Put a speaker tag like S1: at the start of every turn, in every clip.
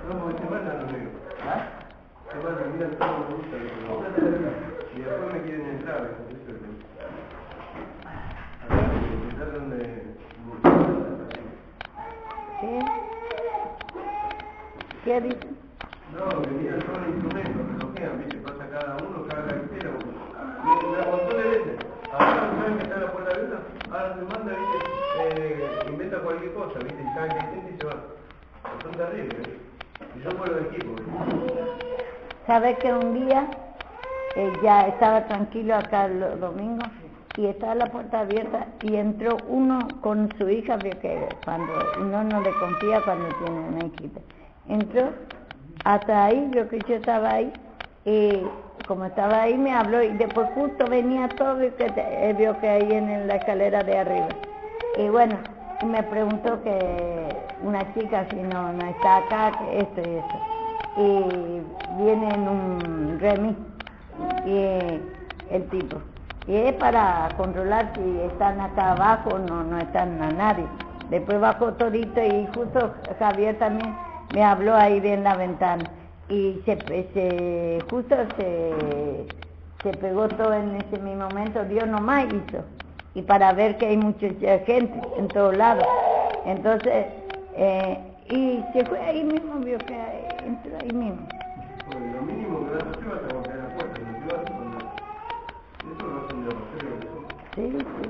S1: No, porque se mandan los negros. ¿Ah? Se mandan, miran todo lo que gusta. Y después me quieren entrar, eso es el tema. Me tratan de buscar la pasión.
S2: ¿Qué? ¿Qué dicen?
S1: No, que miran todos los instrumentos, relojean, ¿viste? Pasa cada uno, cada cartera. Una montón de veces. Ahora saben que está en la puerta abierta, ahora se manda, ¿viste? Inventa cualquier cosa, ¿viste? Y saben que hay gente y se va. Son terribles, ¿eh? Y yo por los equipos, ¿viste?
S2: ¿Sabes que un día ya estaba tranquilo acá el domingo y estaba la puerta abierta y entró uno con su hija, porque cuando uno no le confía cuando tiene una hijita, entró hasta ahí, vio que yo estaba ahí y como estaba ahí me habló y después justo venía todo y que vio que ahí en la escalera de arriba y bueno, y me preguntó que una chica si no está acá, que esto y esto, y viene en un remis y el tipo y es para controlar si están acá abajo o no están a nadie. Después bajó todito y justo Javier también me habló ahí en la ventana y justo se pegó todo en ese mismo momento. Dios nomás hizo y para ver que hay mucha gente en todos lados, entonces y se fue ahí mismo, vio que entró ahí mismo.
S1: Bueno, lo mínimo que das yo vas a golpear la puerta, no te vas a poner. Eso lo hacen de los
S2: Sí, sí.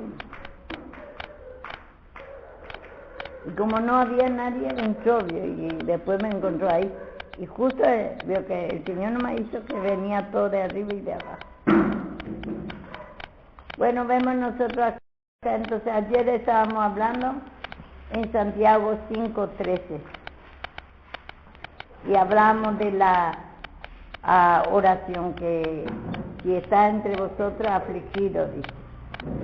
S2: Y como no había nadie, entró, vio, y después me encontró ahí. Y justo vio que el Señor no me hizo que venía todo de arriba y de abajo. Bueno, vemos nosotros acá, entonces ayer estábamos hablando en Santiago 5:13. Y hablamos de la oración que si está entre vosotros afligidos, dice.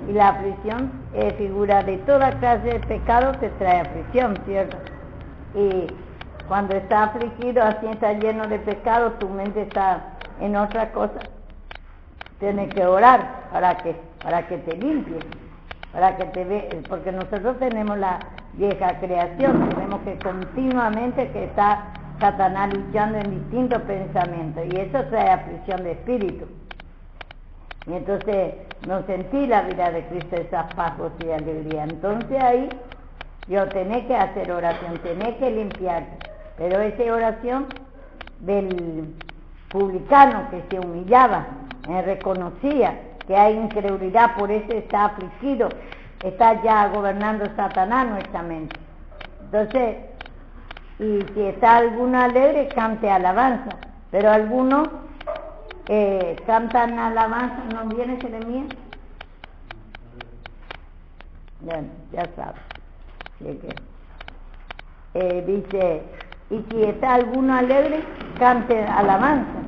S2: Y la aflicción es figura de toda clase de pecado que trae aflicción, ¿cierto? Y cuando está afligido, así está lleno de pecado, tu mente está en otra cosa. Tienes que orar para que te limpie, para que te ve, porque nosotros tenemos la vieja creación, tenemos que continuamente que está Satanás luchando en distintos pensamientos y eso trae aflicción de espíritu. Y entonces no sentí la vida de Cristo, esas paz y alegría. Entonces ahí yo tenés que hacer oración, tenés que limpiarte. Pero esa oración del publicano que se humillaba, reconocía que hay incredulidad, por eso está afligido, está ya gobernando Satanás nuestra mente. Entonces, y si está alguno alegre, cante alabanza, pero algunos cantan alabanza, ¿no viene Jeremías? Bueno, ya sabes. Así que, dice, y si está alguno alegre, cante alabanza.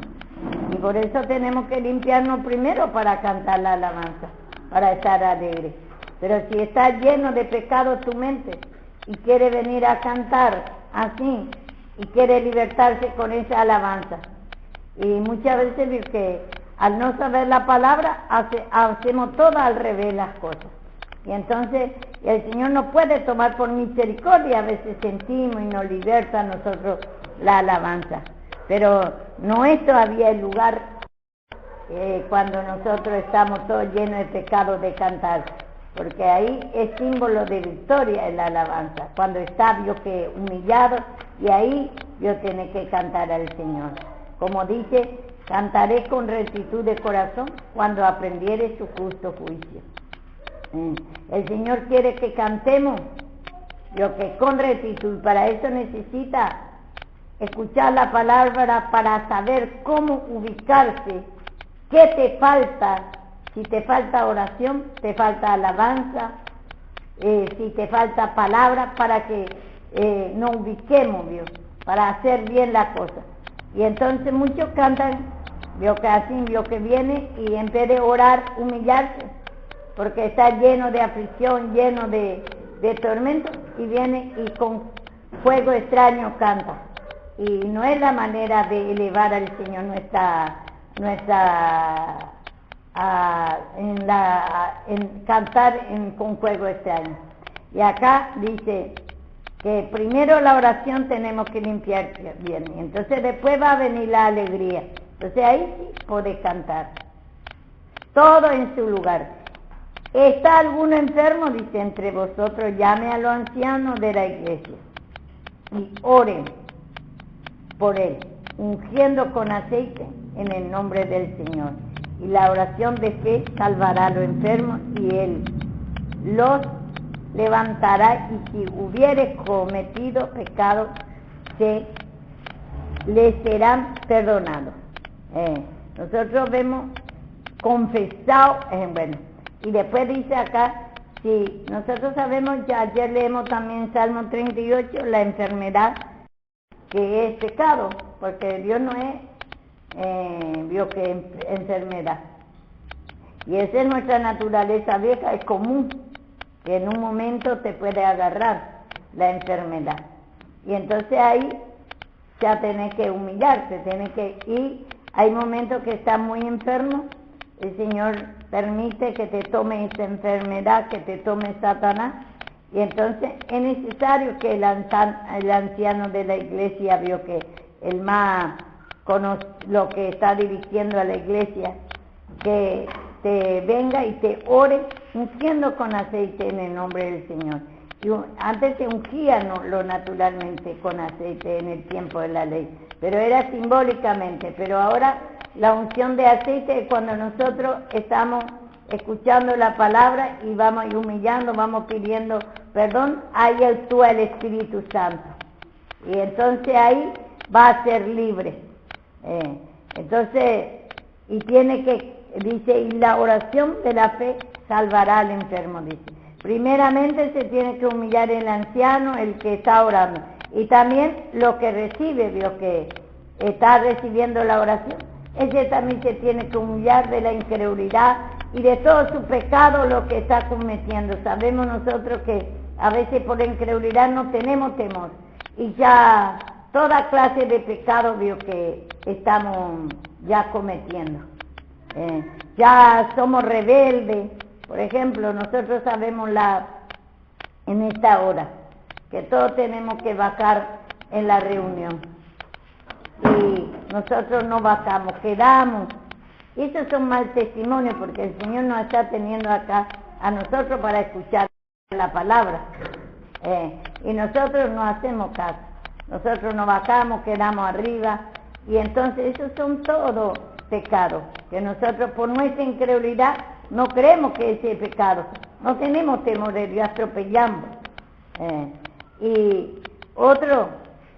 S2: Y por eso tenemos que limpiarnos primero para cantar la alabanza, para estar alegre. Pero si está lleno de pecado tu mente y quiere venir a cantar así y quiere libertarse con esa alabanza, y muchas veces que al no saber la palabra hacemos todo al revés las cosas y entonces el Señor no puede tomar por misericordia, a veces sentimos y nos liberta a nosotros la alabanza, pero no es todavía el lugar cuando nosotros estamos todos llenos de pecado de cantar, porque ahí es símbolo de victoria en la alabanza, cuando está Dios que humillado, y ahí Dios tiene que cantar al Señor. Como dice, cantaré con rectitud de corazón cuando aprendiere su justo juicio. El Señor quiere que cantemos, lo que con rectitud, para eso necesita escuchar la palabra para saber cómo ubicarse, qué te falta, si te falta oración, te falta alabanza, si te falta palabra, para que nos ubiquemos, Dios, para hacer bien la cosa. Y entonces muchos cantan, vio que así, vio que viene y en vez de orar, humillarse, porque está lleno de aflicción, lleno de tormento, y viene y con fuego extraño canta. Y no es la manera de elevar al Señor en cantar con fuego extraño. Y acá dice, que primero la oración tenemos que limpiar bien, y entonces después va a venir la alegría. Entonces ahí sí podés cantar. Todo en su lugar. ¿Está alguno enfermo? Dice, entre vosotros llame a los ancianos de la iglesia y oren por él, ungiendo con aceite en el nombre del Señor. Y la oración de fe salvará a los enfermos y él los levantará, y si hubiere cometido pecado, le serán perdonados. Nosotros vemos confesado, bueno, y después dice acá, si nosotros sabemos, ya ayer leemos también Salmo 38, la enfermedad que es pecado, porque Dios no es, vio que es enfermedad. Y esa es nuestra naturaleza vieja, es común, que en un momento te puede agarrar la enfermedad. Y entonces ahí ya tenés que humillarte, tenés que ir. Hay momentos que estás muy enfermo, el Señor permite que te tome esta enfermedad, que te tome Satanás, y entonces es necesario que el anciano de la iglesia, vio que el más lo que está dirigiendo a la iglesia, que te venga y te ore ungiendo con aceite en el nombre del Señor. Y antes se ungía lo naturalmente con aceite en el tiempo de la ley, pero era simbólicamente. Pero ahora la unción de aceite es cuando nosotros estamos escuchando la palabra y vamos humillando, vamos pidiendo perdón, ahí actúa el Espíritu Santo. Y entonces ahí va a ser libre. Entonces, y tiene que, dice, y la oración de la fe salvará al enfermo, dice. Primeramente se tiene que humillar el anciano, el que está orando, y también lo que recibe, vio que está recibiendo la oración, ese también se tiene que humillar de la incredulidad y de todo su pecado, lo que está cometiendo. Sabemos nosotros que a veces por la incredulidad no tenemos temor, y ya toda clase de pecado, vio que estamos ya cometiendo. Ya somos rebeldes. Por ejemplo, nosotros sabemos en esta hora que todos tenemos que bajar en la reunión, y nosotros no bajamos, quedamos. Y esos son mal testimonios, porque el Señor nos está teniendo acá a nosotros para escuchar la palabra, y nosotros no hacemos caso, nosotros no bajamos, quedamos arriba, y entonces esos son todos pecados, que nosotros por nuestra incredulidad no creemos que ese es pecado, no tenemos temor de Dios, atropellamos. Y otro,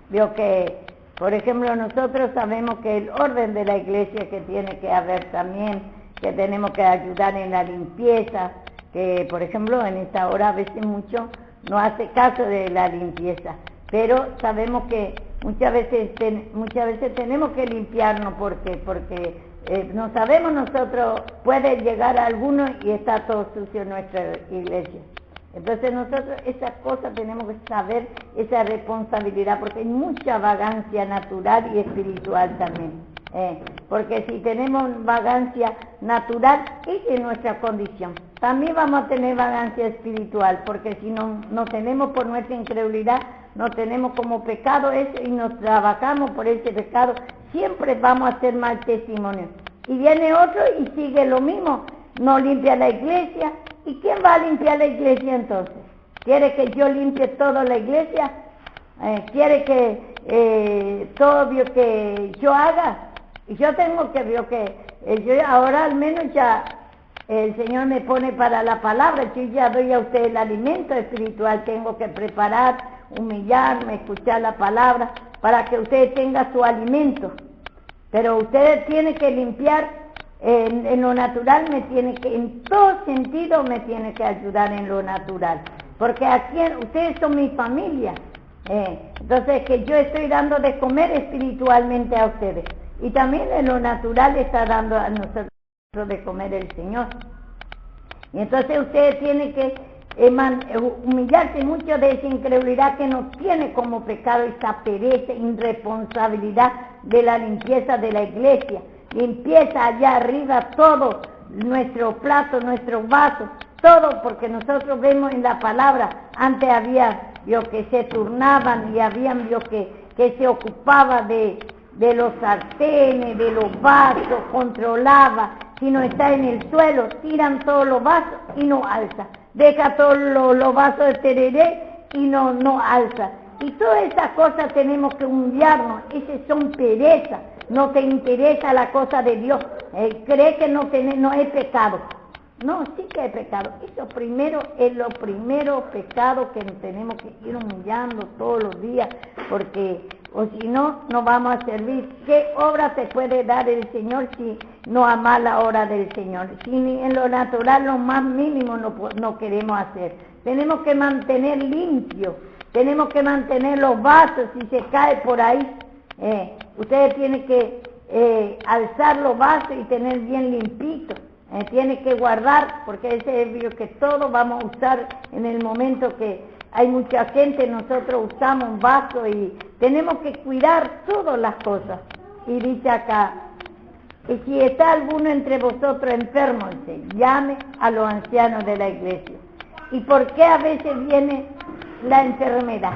S2: vio que, por ejemplo, nosotros sabemos que el orden de la iglesia que tiene que haber también, que tenemos que ayudar en la limpieza, que por ejemplo en esta hora a veces mucho no hace caso de la limpieza, pero sabemos que muchas veces tenemos que limpiarnos porque no sabemos nosotros, puede llegar a algunos y está todo sucio en nuestra iglesia. Entonces nosotros esas cosas tenemos que saber, esa responsabilidad, porque hay mucha vagancia natural y espiritual también. Porque si tenemos vagancia natural, esa es nuestra condición. También vamos a tener vagancia espiritual, porque si no tenemos por nuestra incredulidad, no tenemos como pecado ese y nos trabajamos por ese pecado, siempre vamos a hacer mal testimonio. Y viene otro y sigue lo mismo, no limpia la iglesia. ¿Y quién va a limpiar la iglesia entonces? ¿Quiere que yo limpie toda la iglesia? ¿Quiere que todo lo que yo haga? Y yo tengo que ver que yo ahora al menos ya el Señor me pone para la palabra, yo ya doy a usted el alimento espiritual, tengo que preparar, humillarme, escuchar la palabra, para que usted tenga su alimento. Pero ustedes tienen que limpiar en lo natural, en todo sentido me tiene que ayudar en lo natural, porque aquí ustedes son mi familia, entonces que yo estoy dando de comer espiritualmente a ustedes, y también en lo natural está dando a nosotros de comer el Señor. Y entonces ustedes tienen que humillarse mucho de esa incredulidad que nos tiene como pecado, esa pereza, irresponsabilidad de la limpieza de la iglesia. Limpieza allá arriba todo, nuestro plato, nuestros vasos, todo, porque nosotros vemos en la palabra, antes había vio que se turnaban y habían vio que se ocupaba de los sartenes, de los vasos, controlaba. Si no está en el suelo, tiran todos los vasos y no alza. Deja todos los vasos de tereré y no alza. Y todas esas cosas tenemos que humillarnos. Esas son perezas. No te interesa la cosa de Dios. Cree que no es pecado. No, sí que es pecado. Eso primero es lo primero pecado que tenemos que ir humillando todos los días, porque o si no, no vamos a servir. ¿Qué obra te puede dar el Señor si no amas la obra del Señor? Si ni en lo natural, lo más mínimo no queremos hacer. Tenemos que mantener limpio, tenemos que mantener los vasos si se cae por ahí. Ustedes tienen que alzar los vasos y tener bien limpitos. Tiene que guardar, porque ese es lo que todos vamos a usar en el momento que hay mucha gente, nosotros usamos un vaso y tenemos que cuidar todas las cosas. Y dice acá, y si está alguno entre vosotros enfermo, llame a los ancianos de la iglesia. ¿Y por qué a veces viene la enfermedad?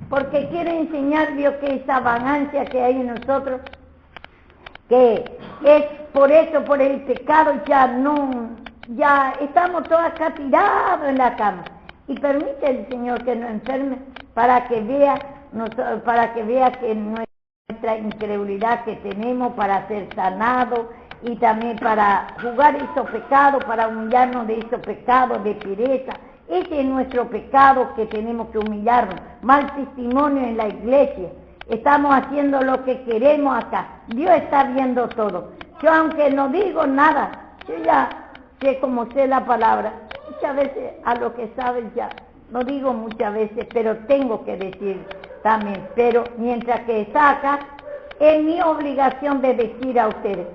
S2: Porque quiere enseñar, vio que esa vagancia que hay en nosotros, que es por eso, por el pecado, ya estamos todos acá tirados en la cama. Y permite el Señor que nos enferme para que vea que nuestra incredulidad que tenemos para ser sanados y también para jugar esos pecados, para humillarnos de esos pecados de pereza. Ese es nuestro pecado que tenemos que humillarnos. Mal testimonio en la iglesia. Estamos haciendo lo que queremos acá. Dios está viendo todo. Yo aunque no digo nada, yo ya sé como sé la palabra. Muchas veces a lo que sabes ya, no digo muchas veces, pero tengo que decir también. Pero mientras que está acá, es mi obligación de decir a ustedes,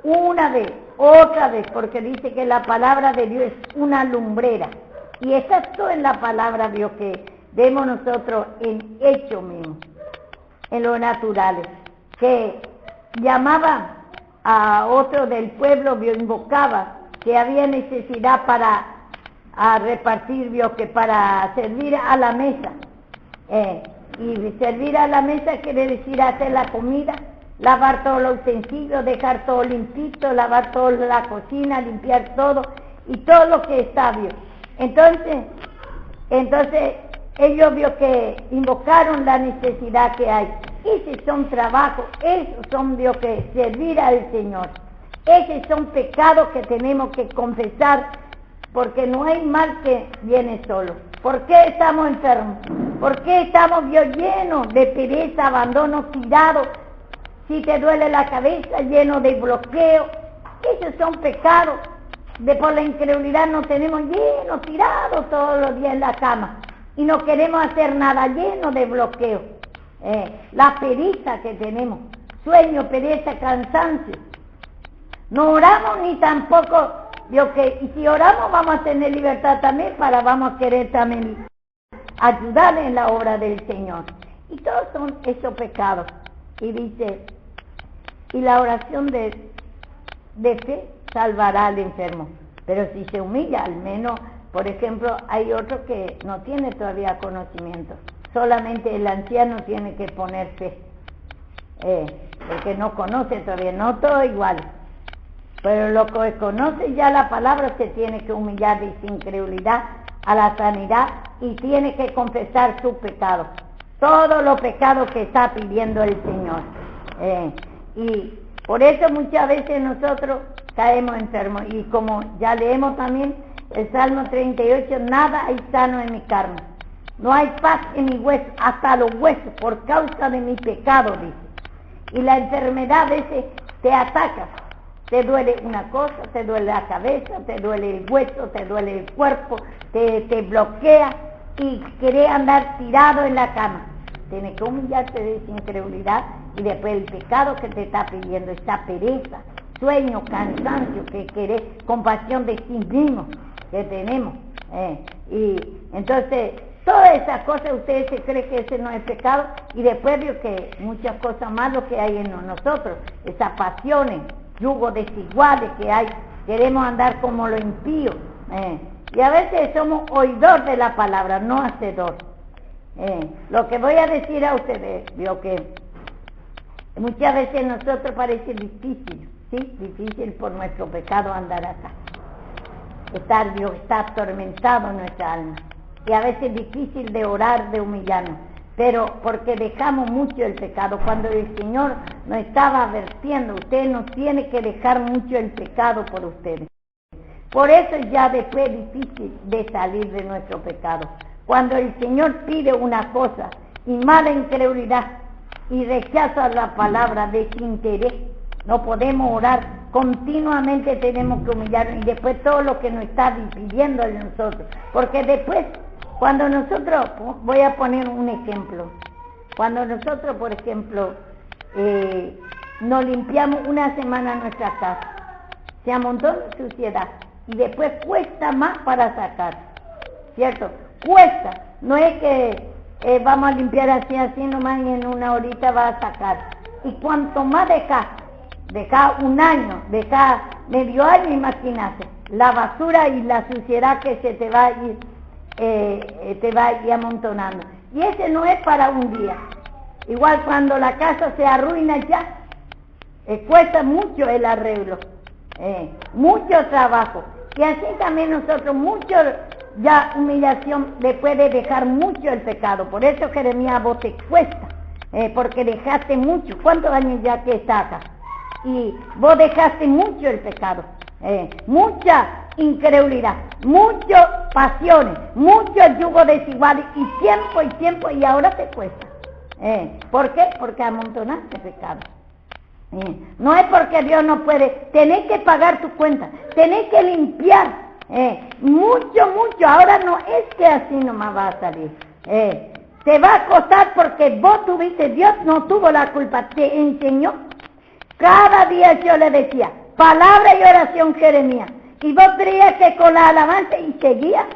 S2: una vez, otra vez, porque dice que la palabra de Dios es una lumbrera. Y está todo en la palabra de Dios que vemos nosotros en hecho mismo, en lo natural, que llamaba a otro del pueblo, invocaba que había necesidad para repartir, que para servir a la mesa. Y servir a la mesa quiere decir hacer la comida, lavar todos los utensilios, dejar todo limpito, lavar toda la cocina, limpiar todo y todo lo que está bien. Entonces ellos vio que invocaron la necesidad que hay. Esos son trabajos, esos son que servir al Señor. Esos son pecados que tenemos que confesar, porque no hay mal que viene solo. ¿Por qué estamos enfermos? ¿Por qué estamos llenos de pereza, abandono, tirados? Si te duele la cabeza, lleno de bloqueo. Esos son pecados. Por la incredulidad nos tenemos llenos, tirados todos los días en la cama. Y no queremos hacer nada, lleno de bloqueo. La pereza que tenemos, sueño, pereza, cansancio. No oramos ni tampoco, y si oramos vamos a tener libertad también, vamos a querer también ayudar en la obra del Señor. Y todos son esos pecados. Y dice, y la oración de fe salvará al enfermo. Pero si se humilla, al menos, por ejemplo, hay otro que no tiene todavía conocimiento. Solamente el anciano tiene que poner fe. El que no conoce todavía, no todo igual. Pero lo que conoce ya la palabra se tiene que humillar de sin incredulidad a la sanidad y tiene que confesar sus pecados. Todos los pecados que está pidiendo el Señor. Y por eso muchas veces nosotros caemos enfermos. Y como ya leemos también el Salmo 38, nada hay sano en mi carne. No hay paz en mi hueso, hasta los huesos, por causa de mi pecado, dice. Y la enfermedad a veces te ataca. Te duele una cosa, te duele la cabeza, te duele el hueso, te duele el cuerpo, te bloquea y querés andar tirado en la cama. Tienes que humillarte de esa incredulidad y después el pecado que te está pidiendo, esa pereza, sueño, cansancio, que querés, compasión de sí mismo que tenemos. Y entonces, todas esas cosas ustedes se creen que ese no es pecado y después veo que muchas cosas malas que hay en nosotros, esas pasiones, yugos desiguales que hay, queremos andar como los impíos. Y a veces somos oidor de la palabra, no hacedor. Lo que voy a decir a ustedes, veo que muchas veces nosotros parece difícil, ¿sí? Difícil por nuestro pecado andar acá. Dios está atormentado en nuestra alma. Y a veces difícil de orar, de humillarnos. Pero porque dejamos mucho el pecado. Cuando el Señor nos estaba advirtiendo, usted no tiene que dejar mucho el pecado por ustedes. Por eso ya después es difícil de salir de nuestro pecado. Cuando el Señor pide una cosa y mala incredulidad y rechaza la palabra, desinterés, no podemos orar, continuamente tenemos que humillarnos y después todo lo que nos está pidiendo de nosotros. Porque después, cuando nosotros, voy a poner un ejemplo, cuando nosotros, por ejemplo, nos limpiamos una semana nuestra casa, se amontona suciedad y después cuesta más para sacar, ¿cierto? Cuesta, no es que vamos a limpiar así nomás y en una horita va a sacar. Y cuanto más deja un año, deja medio año, imagínate, la basura y la suciedad que se te va a ir amontonando. Y ese no es para un día. Igual cuando la casa se arruina ya, cuesta mucho el arreglo, mucho trabajo. Y así también nosotros, mucho ya humillación después de dejar mucho el pecado. Por eso, Jeremías, a vos te cuesta, porque dejaste mucho. ¿Cuántos años ya que estás acá? Y vos dejaste mucho el pecado, mucha incredulidad, muchas pasiones, mucho yugo desigual y tiempo, y ahora te cuesta. ¿Por qué? Porque amontonaste pecado. No es porque Dios no puede, tenés que pagar tu cuenta, tenés que limpiar, mucho, ahora no es que así nomás va a salir, te va a costar porque vos tuviste, Dios no tuvo la culpa, te enseñó. Cada día yo le decía, palabra y oración, Jeremías, y vos creías que con la alabanza, y seguía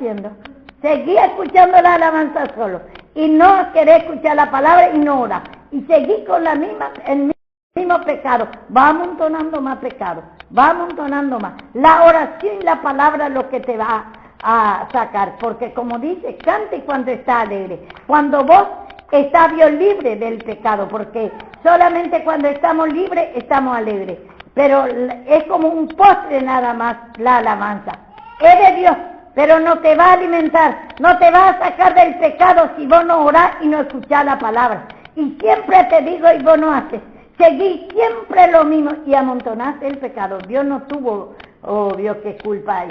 S2: escuchando la alabanza solo, y no querés escuchar la palabra y no orar, y seguí con el mismo pecado, va amontonando más pecado, va amontonando más. La oración y la palabra es lo que te va a sacar, porque como dice, cante cuando está alegre, cuando vos estás Dios libre del pecado, porque solamente cuando estamos libres estamos alegres, pero es como un postre nada más la alabanza, es de Dios, pero no te va a alimentar, no te va a sacar del pecado si vos no orás y no escuchás la palabra. Y siempre te digo y vos no haces, seguís siempre lo mismo y amontonaste el pecado. Dios no tuvo, Dios, qué culpa hay,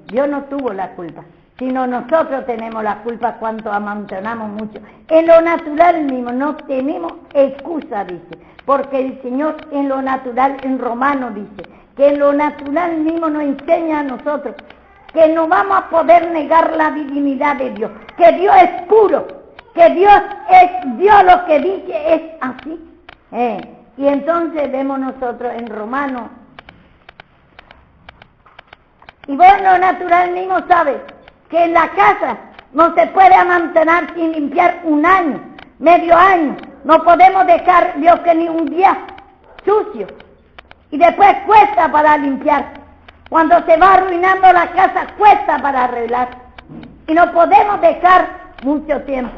S2: Dios no tuvo la culpa, sino nosotros tenemos la culpa cuando amontonamos mucho. En lo natural mismo no tenemos excusa, dice, porque el Señor en lo natural, en Romanos dice, que en lo natural mismo nos enseña a nosotros que no vamos a poder negar la divinidad de Dios, que Dios es puro, que Dios es Dios, lo que dice es así. Y entonces vemos nosotros en Romanos, y vos en lo natural mismo sabes que en la casa no se puede mantener sin limpiar un año, medio año, no podemos dejar, Dios, que ni un día sucio, y después cuesta para limpiar, cuando se va arruinando la casa cuesta para arreglar, y no podemos dejar mucho tiempo.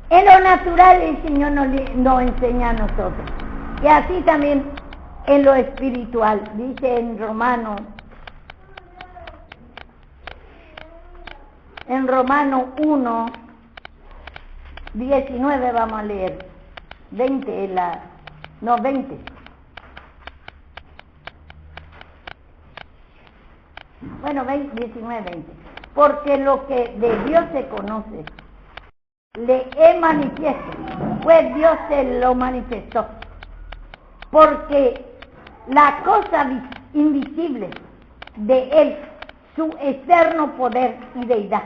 S2: En lo natural el Señor nos enseña a nosotros, y así también en lo espiritual, dice en Romanos 1, 19 vamos a leer, 20. Bueno, 19, 20. Porque lo que de Dios se conoce, le es manifiesto, pues Dios se lo manifestó. Porque la cosa invisible de Él, su eterno poder y deidad,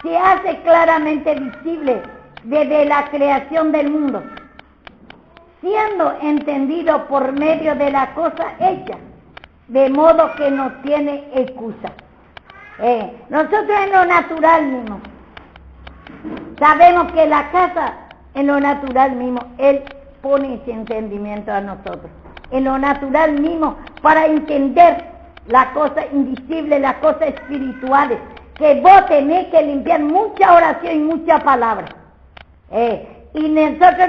S2: se hace claramente visible desde la creación del mundo, siendo entendido por medio de la cosa hecha, de modo que no tiene excusa. Nosotros en lo natural mismo, sabemos que la casa, en lo natural mismo, Él pone ese entendimiento a nosotros. En lo natural mismo, para entender las cosas invisibles, las cosas espirituales, que vos tenés que limpiar mucha oración y mucha palabra. Y nosotros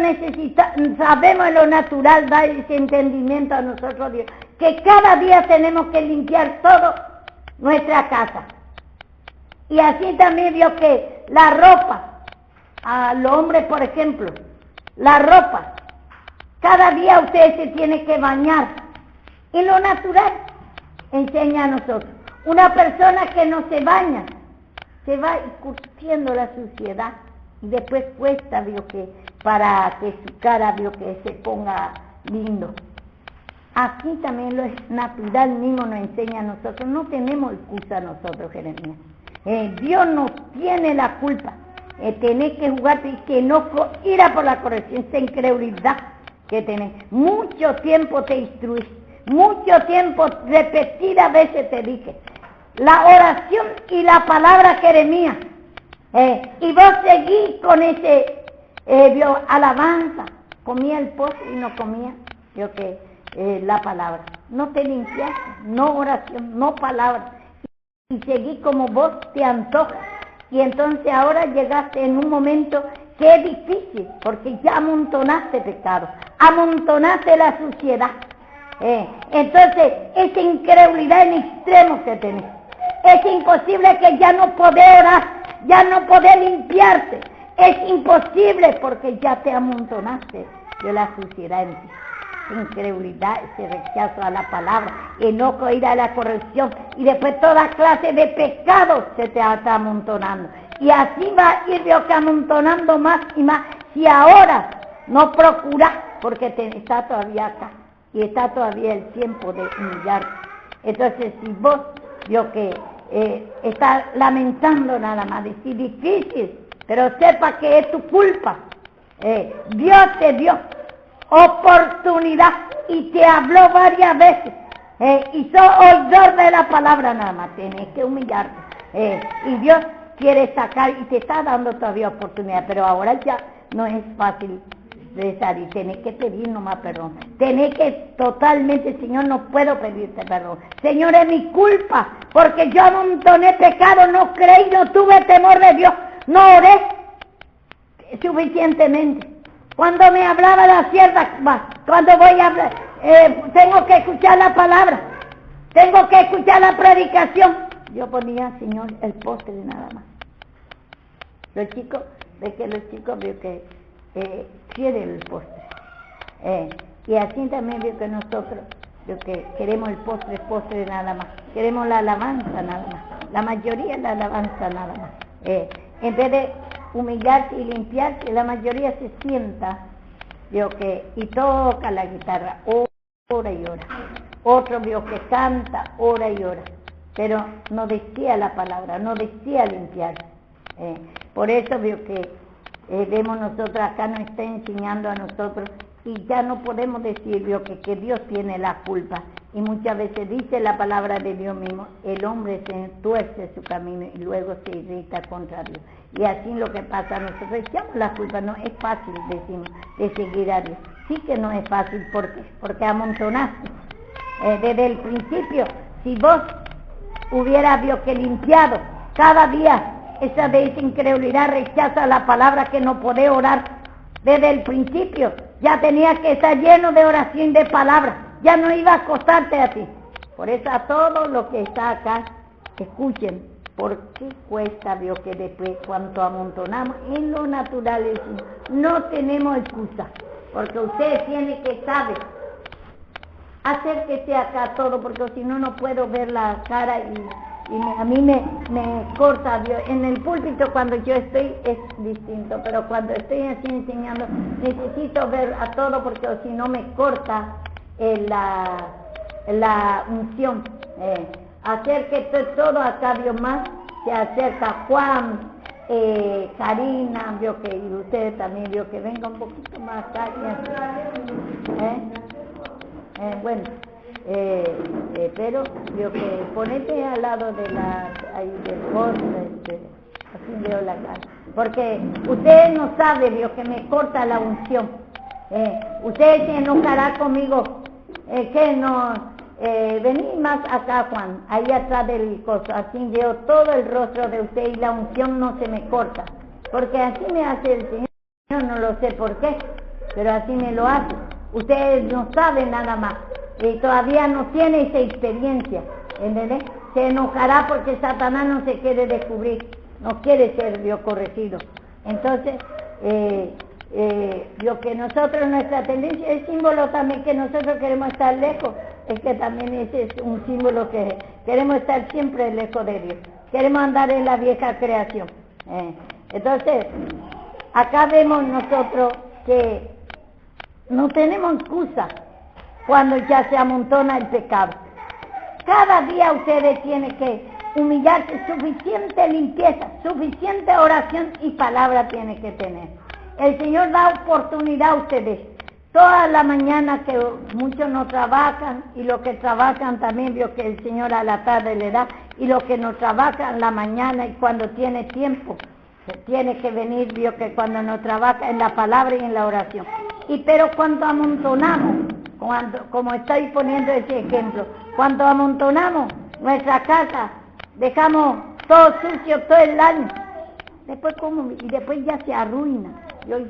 S2: sabemos en lo natural, da ese entendimiento a nosotros, Dios, que cada día tenemos que limpiar todo nuestra casa. Y así también vio que la ropa, a los hombres por ejemplo, la ropa, cada día usted se tiene que bañar. Y lo natural enseña a nosotros. Una persona que no se baña, se va curtiendo la suciedad. Y después cuesta, vio que, para que su cara, vio que se ponga lindo. Así también lo es natural mismo nos enseña a nosotros. No tenemos excusa nosotros, Jeremías. Dios no tiene la culpa. Tenés que jugarte y que no ir a por la corrección, esa incredulidad que tenés. Mucho tiempo te instruís, mucho tiempo repetidas veces te dije. La oración y la palabra, Jeremías. Y vos seguís con ese alabanza. Comía el postre y no comía la palabra. No te limpiaste, no oración, no palabra. Y seguís como vos te antojas. Y entonces ahora llegaste en un momento que es difícil, porque ya amontonaste pecado, amontonaste la suciedad. Entonces, esa incredulidad en extremo que tenés. Es imposible que ya no podés orar, ya no podés limpiarte. Es imposible porque ya te amontonaste de la suciedad en ti. Incredulidad, ese rechazo a la palabra, enojo, ir a la corrección y después toda clase de pecados se te está amontonando. Y así va a ir amontonando más y más. Si ahora no procuras, porque está todavía acá y está todavía el tiempo de humillarte. Entonces, si vos, estás lamentando nada más, decir difícil, pero sepa que es tu culpa. Dios te dio oportunidad y te habló varias veces y sos oidor de la palabra nada más, tenés que humillarte y Dios quiere sacar y te está dando todavía oportunidad, pero ahora ya no es fácil de salir, tenés que pedir nomás perdón, tenés que totalmente, Señor, no puedo pedirte perdón, Señor, es mi culpa porque yo amontoné pecado, no creí, no tuve temor de Dios, no oré suficientemente. Cuando me hablaba la sierva, cuando voy a hablar, tengo que escuchar la palabra, tengo que escuchar la predicación. Yo ponía, Señor, el postre nada más. Los chicos veo que quieren el postre. Y así también veo que nosotros, que queremos el postre nada más. Queremos la alabanza nada más. La mayoría la alabanza nada más. En vez de humillarse y limpiarse, la mayoría se sienta, y toca la guitarra, ora y ora. Otro que canta, ora y ora, pero no decía la palabra, no decía limpiarse. Por eso que vemos nosotros acá, nos está enseñando a nosotros, y ya no podemos decir que Dios tiene la culpa. Y muchas veces dice la palabra de Dios mismo, el hombre se tuerce su camino y luego se irrita contra Dios. Y así lo que pasa, nosotros echamos la culpa, no es fácil, decimos, de seguir a Dios. Sí que no es fácil, ¿por qué? Porque amontonaste. Desde el principio, si vos hubieras limpiado cada día esa de esa incredulidad, rechaza la palabra que no podés orar, desde el principio ya tenías que estar lleno de oración y de palabra, ya no iba a acostarte a ti. Por eso a todos los que está acá, escuchen, ¿por qué cuesta que después cuando amontonamos en lo natural no tenemos excusa? Porque ustedes tienen que saber, acérquese acá todo, porque si no, no puedo ver la cara y a mí me corta. En el púlpito cuando yo estoy es distinto, pero cuando estoy así enseñando necesito ver a todo, porque si no me corta la unción. Acérquese todo acá, más se acerca Juan, Karina, y ustedes también, que venga un poquito más acá. Bueno, pero que ponete al lado de del postre, así veo la cara, porque ustedes no saben, que me corta la unción. Ustedes se enojarán conmigo, que no, vení más acá, Juan, ahí atrás del coso, así veo todo el rostro de usted y la unción no se me corta, porque así me hace el Señor. Yo no lo sé por qué, pero así me lo hace. Ustedes no saben nada más, todavía no tiene esa experiencia, ¿entendés? Se enojará porque Satanás no se quiere descubrir, no quiere ser Dios corregido. Entonces, lo que nosotros, nuestra tendencia, el símbolo también que nosotros queremos estar lejos, es que también ese es un símbolo que queremos estar siempre lejos de Dios, queremos andar en la vieja creación. Entonces, acá vemos nosotros que no tenemos excusa cuando ya se amontona el pecado. Cada día ustedes tienen que humillarse, suficiente limpieza, suficiente oración y palabra tienen que tener. El Señor da oportunidad a ustedes. Toda la mañana que muchos no trabajan y los que trabajan también vio que el Señor a la tarde le da, y los que no trabajan la mañana y cuando tiene tiempo, tiene que venir, vio que cuando no trabaja en la palabra y en la oración. Pero cuando amontonamos, como estoy poniendo ese ejemplo, cuando amontonamos nuestra casa, dejamos todo sucio todo el año, después y después ya se arruina.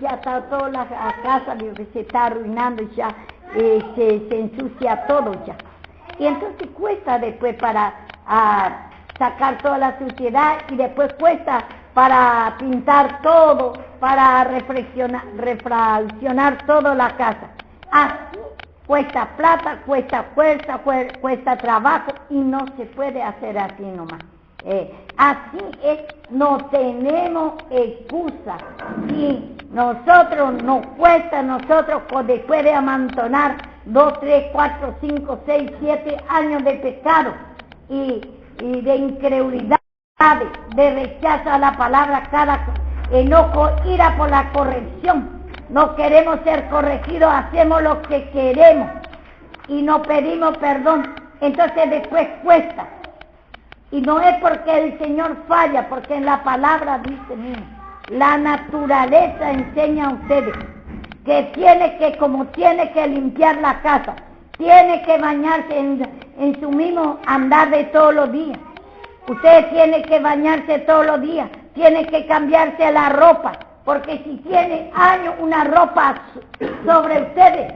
S2: Ya está toda la casa se está arruinando y ya se ensucia todo ya. Y entonces cuesta después para sacar toda la suciedad, y después cuesta para pintar todo, para refraccionar toda la casa. Así cuesta plata, cuesta fuerza, cuesta trabajo, y no se puede hacer así nomás. Así es, no tenemos excusa. Si nosotros nos cuesta, después de amontonar 2, 3, 4, 5, 6, 7 años de pecado y de incredulidad, de rechazo a la palabra, cada enojo, ira por la corrección, no queremos ser corregidos, hacemos lo que queremos y no pedimos perdón, entonces después cuesta. Y no es porque el Señor falla, porque en la palabra dice, la naturaleza enseña a ustedes que como tiene que limpiar la casa, tiene que bañarse en su mismo andar de todos los días. Ustedes tienen que bañarse todos los días, tienen que cambiarse la ropa, porque si tiene años una ropa sobre ustedes,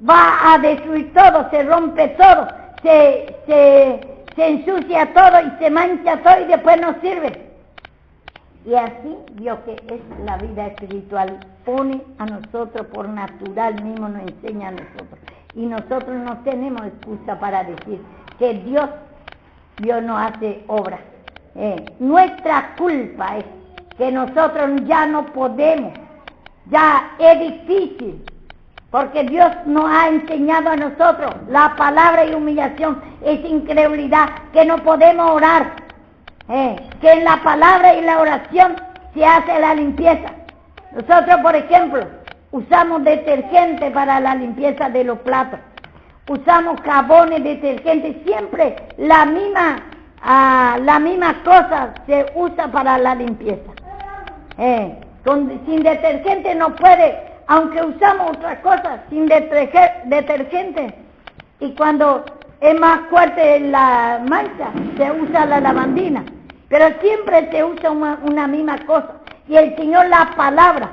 S2: va a destruir todo, se rompe todo, se ensucia todo y se mancha todo y después no sirve. Y así Dios, que es la vida espiritual, pone a nosotros por natural mismo, nos enseña a nosotros. Y nosotros no tenemos excusa para decir que Dios no hace obras. Nuestra culpa es que nosotros ya no podemos, ya es difícil. Porque Dios nos ha enseñado a nosotros la palabra y humillación, esa incredulidad, que no podemos orar, que en la palabra y la oración se hace la limpieza. Nosotros, por ejemplo, usamos detergente para la limpieza de los platos, usamos jabones, detergentes, siempre la misma cosa se usa para la limpieza. Sin detergente no puede. Aunque usamos otras cosas sin detergente, y cuando es más fuerte la mancha, se usa la lavandina, pero siempre se usa una misma cosa. Y el Señor, la palabra,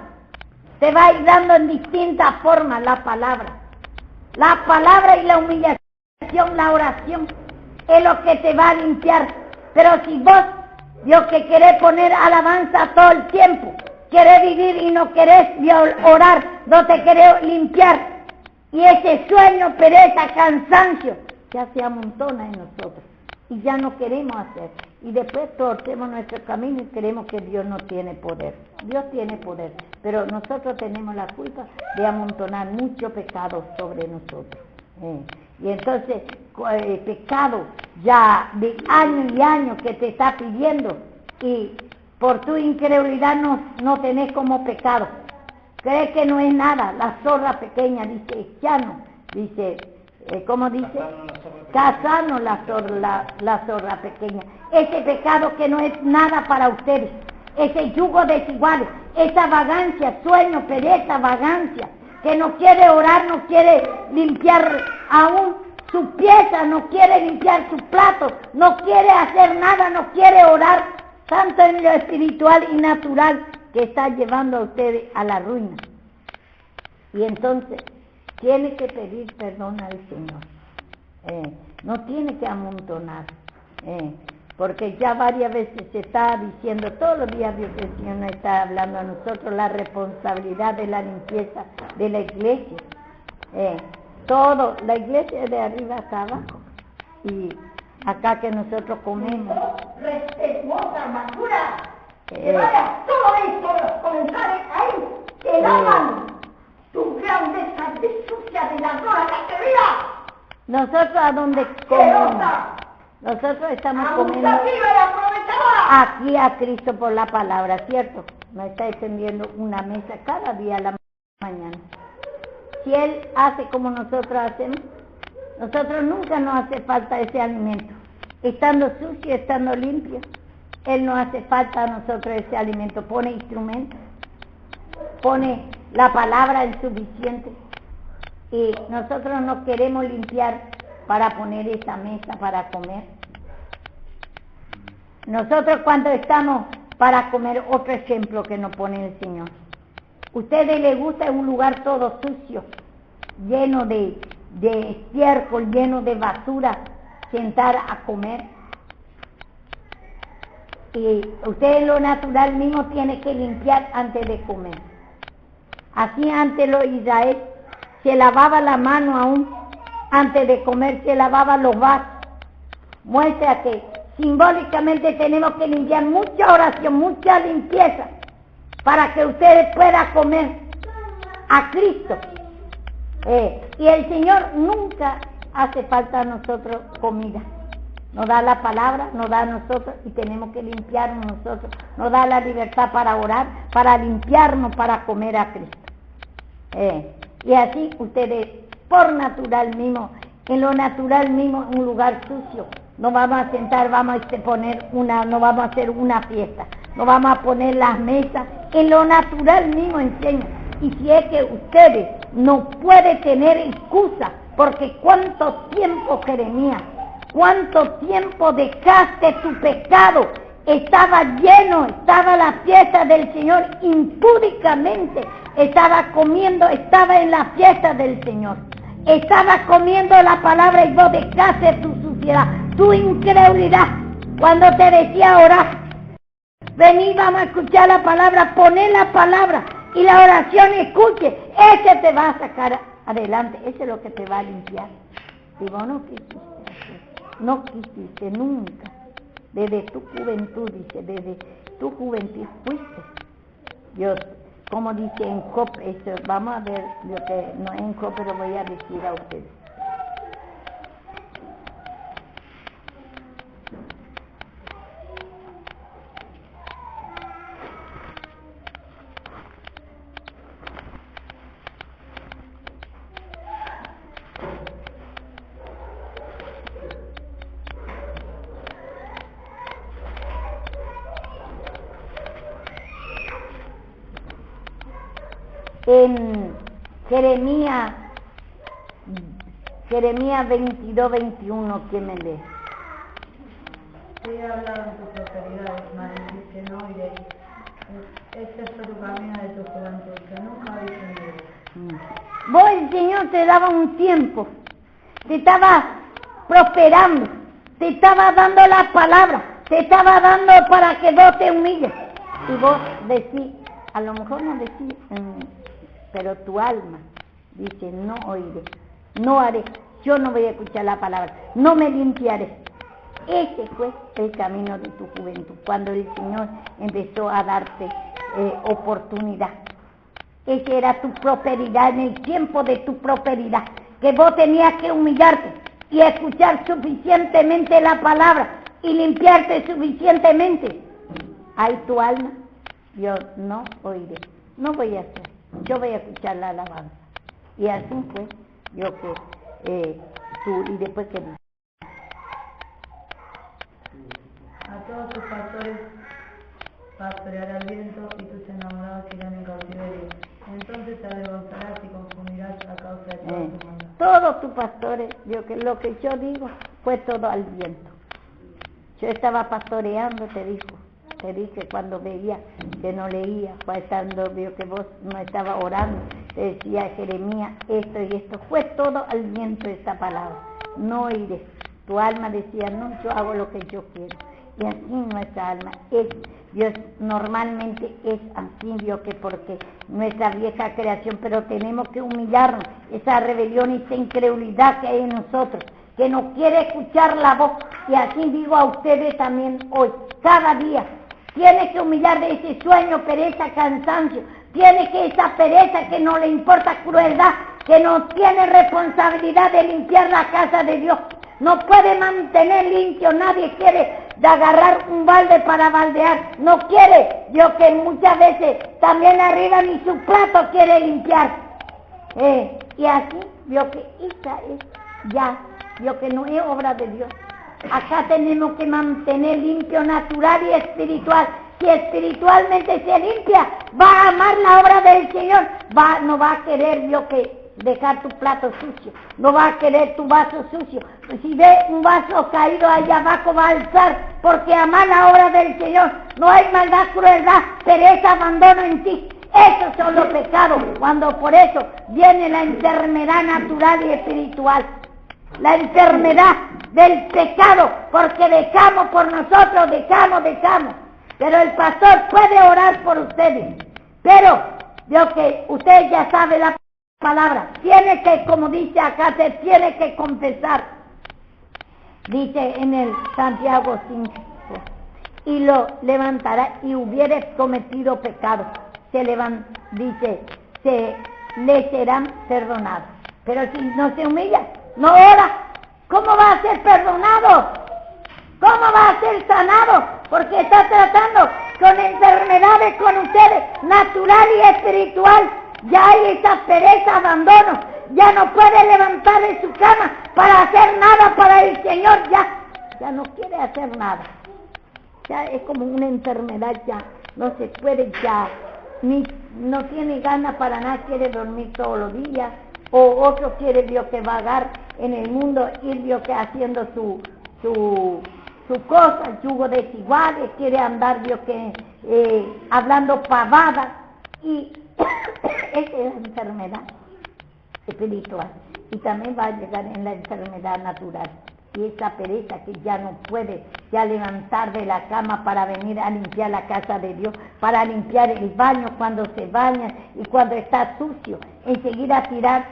S2: te va a ir dando en distintas formas la palabra y la humillación, la oración, es lo que te va a limpiar. Pero si vos, Dios, que querés poner alabanza todo el tiempo, querés vivir y no querés orar, no te querés limpiar, y ese sueño, pereza, cansancio, ya se amontona en nosotros, y ya no queremos hacer, y después torcemos nuestro camino y creemos que Dios no tiene poder. Dios tiene poder, pero nosotros tenemos la culpa de amontonar mucho pecado sobre nosotros. Y entonces, pecado ya de años y años que te está pidiendo, y por tu incredulidad no tenés como pecado. Crees que no es nada, la zorra pequeña, dice Echano, dice, ¿cómo dice? Cazarnos la zorra pequeña. Ese pecado que no es nada para ustedes, ese yugo desigual, esa vagancia, sueño, pereza, vagancia, que no quiere orar, no quiere limpiar aún su pieza, no quiere limpiar su plato, no quiere hacer nada, no quiere orar, tanto en lo espiritual y natural, que está llevando a ustedes a la ruina. Y entonces tiene que pedir perdón al Señor. No tiene que amontonar. Porque ya varias veces se está diciendo, todos los días Dios el Señor nos está hablando a nosotros la responsabilidad de la limpieza de la iglesia. Todo, la iglesia de arriba hasta abajo. Y acá que nosotros comemos.
S3: Respetuosa basura. Que vaya todo esto, los comensales ahí, que lavan tu grandeza de sucia de la gloria que te vida.
S2: Nosotros a donde comemos. Nosotros estamos comiendo aquí a Cristo por la palabra, ¿cierto? Nos está extendiendo una mesa cada día a la mañana. Si Él hace como nosotros hacemos, nosotros nunca nos hace falta ese alimento. Estando sucio, estando limpio, Él no hace falta a nosotros ese alimento. Pone instrumentos, pone la palabra en suficiente. Y nosotros nos queremos limpiar para poner esa mesa para comer. Nosotros cuando estamos para comer, otro ejemplo que nos pone el Señor. Ustedes les gusta un lugar todo sucio, lleno de estiércol, lleno de basura, sentar a comer. Y ustedes lo natural mismo tienen que limpiar antes de comer. Así antes los Israel se lavaba la mano aún, antes de comer se lavaba los vasos. Muestra que simbólicamente tenemos que limpiar mucha oración, mucha limpieza, para que ustedes puedan comer a Cristo. Y el Señor nunca hace falta a nosotros comida. Nos da la palabra, nos da a nosotros y tenemos que limpiarnos nosotros. Nos da la libertad para orar, para limpiarnos, para comer a Cristo. Y así ustedes, por natural mismo, en lo natural mismo, en un lugar sucio, nos vamos a sentar, vamos a nos vamos a hacer una fiesta, nos vamos a poner las mesas, en lo natural mismo enseña. Y si es que ustedes no pueden tener excusa, porque cuánto tiempo, Jeremías, cuánto tiempo dejaste tu pecado, estaba lleno, estaba la fiesta del Señor impúdicamente, estaba comiendo, estaba en la fiesta del Señor, estaba comiendo la palabra y vos dejaste tu suciedad, tu incredulidad, cuando te decía orar, vení, vamos a escuchar la palabra, poné la palabra y la oración escuche, ese te va a sacar adelante, ese es lo que te va a limpiar. Y vos no quisiste nunca, desde tu juventud, dice, desde tu juventud fuiste. Dios, como dice en Job, eso, vamos a ver lo que no en Job, pero voy a decir a ustedes. En Jeremías 22, 21, ¿quién me lee?
S4: Sí, he hablado en tus prosperidades, madre, que no iré. Este fue tu camino de tu juventud, que nunca habéis tenido.
S2: Vos, el Señor te daba un tiempo, te estaba prosperando, te estaba dando la palabra, te estaba dando para que vos te humilles. Y vos decís, a lo mejor no decís, pero tu alma dice, no oiré, no haré, yo no voy a escuchar la palabra, no me limpiaré. Ese fue el camino de tu juventud, cuando el Señor empezó a darte oportunidad. Esa era tu prosperidad, en el tiempo de tu prosperidad, que vos tenías que humillarte y escuchar suficientemente la palabra y limpiarte suficientemente. Ahí tu alma, yo no oiré, no voy a hacer. Yo voy a escuchar la alabanza. Y así fue, yo que tú, y después que dices.
S4: A todos tus pastores pastoreará el viento y tus enamorados irán en cautiverio. Entonces te avergonzarás y confundirás a causa de todos tus mandatos.
S2: Todos tus pastores, lo que yo digo fue todo al viento. Yo estaba pastoreando, te dijo, te dije cuando veía que no leía, cuando vio que vos no estabas orando, te decía Jeremías esto y esto, fue todo al viento esta palabra, no iré. Tu alma decía, no, yo hago lo que yo quiero. Y así nuestra alma es, Dios normalmente es así, Dios, que porque nuestra vieja creación, pero tenemos que humillarnos, esa rebelión y esa incredulidad que hay en nosotros, que no quiere escuchar la voz, y así digo a ustedes también hoy, cada día, tiene que humillar de ese sueño, pereza, cansancio, tiene que esa pereza que no le importa crueldad, que no tiene responsabilidad de limpiar la casa de Dios, no puede mantener limpio, nadie quiere de agarrar un balde para baldear, no quiere, Dios, que muchas veces también arriba ni su plato quiere limpiar, y así, Dios, que esa es ya, Dios, que no es obra de Dios. Acá tenemos que mantener limpio, natural y espiritual. Si espiritualmente se limpia, va a amar la obra del Señor, no va a querer, Dios, que dejar tu plato sucio, no va a querer tu vaso sucio. Si ve un vaso caído allá abajo, va a alzar, porque amar la obra del Señor, no hay maldad, crueldad, pereza, abandono en ti. Esos son los pecados, cuando por eso viene la enfermedad natural y espiritual. La enfermedad del pecado, porque dejamos por nosotros, dejamos. Pero el pastor puede orar por ustedes. Pero, Dios, que usted ya sabe la palabra, tiene que, como dice acá, se tiene que confesar. Dice en el Santiago 5, y lo levantará y hubiere cometido pecado. Dice, le serán perdonados. Pero si no se humilla, no ora, ¿cómo va a ser perdonado? ¿Cómo va a ser sanado? Porque está tratando con enfermedades con ustedes, natural y espiritual. Ya hay esa pereza, abandono, ya no puede levantar de su cama para hacer nada para el Señor, ya no quiere hacer nada. Ya es como una enfermedad, ya no se puede, ya no tiene ganas para nada, quiere dormir todos los días, o otro quiere, Dios, que vagar en el mundo, ir, Dios, que haciendo su cosa, yugo desiguales, quiere andar, Dios, que hablando pavadas, y esa es la enfermedad espiritual, y también va a llegar en la enfermedad natural, y esa pereza que ya no puede ya levantar de la cama para venir a limpiar la casa de Dios, para limpiar el baño cuando se baña y cuando está sucio, enseguida tirar,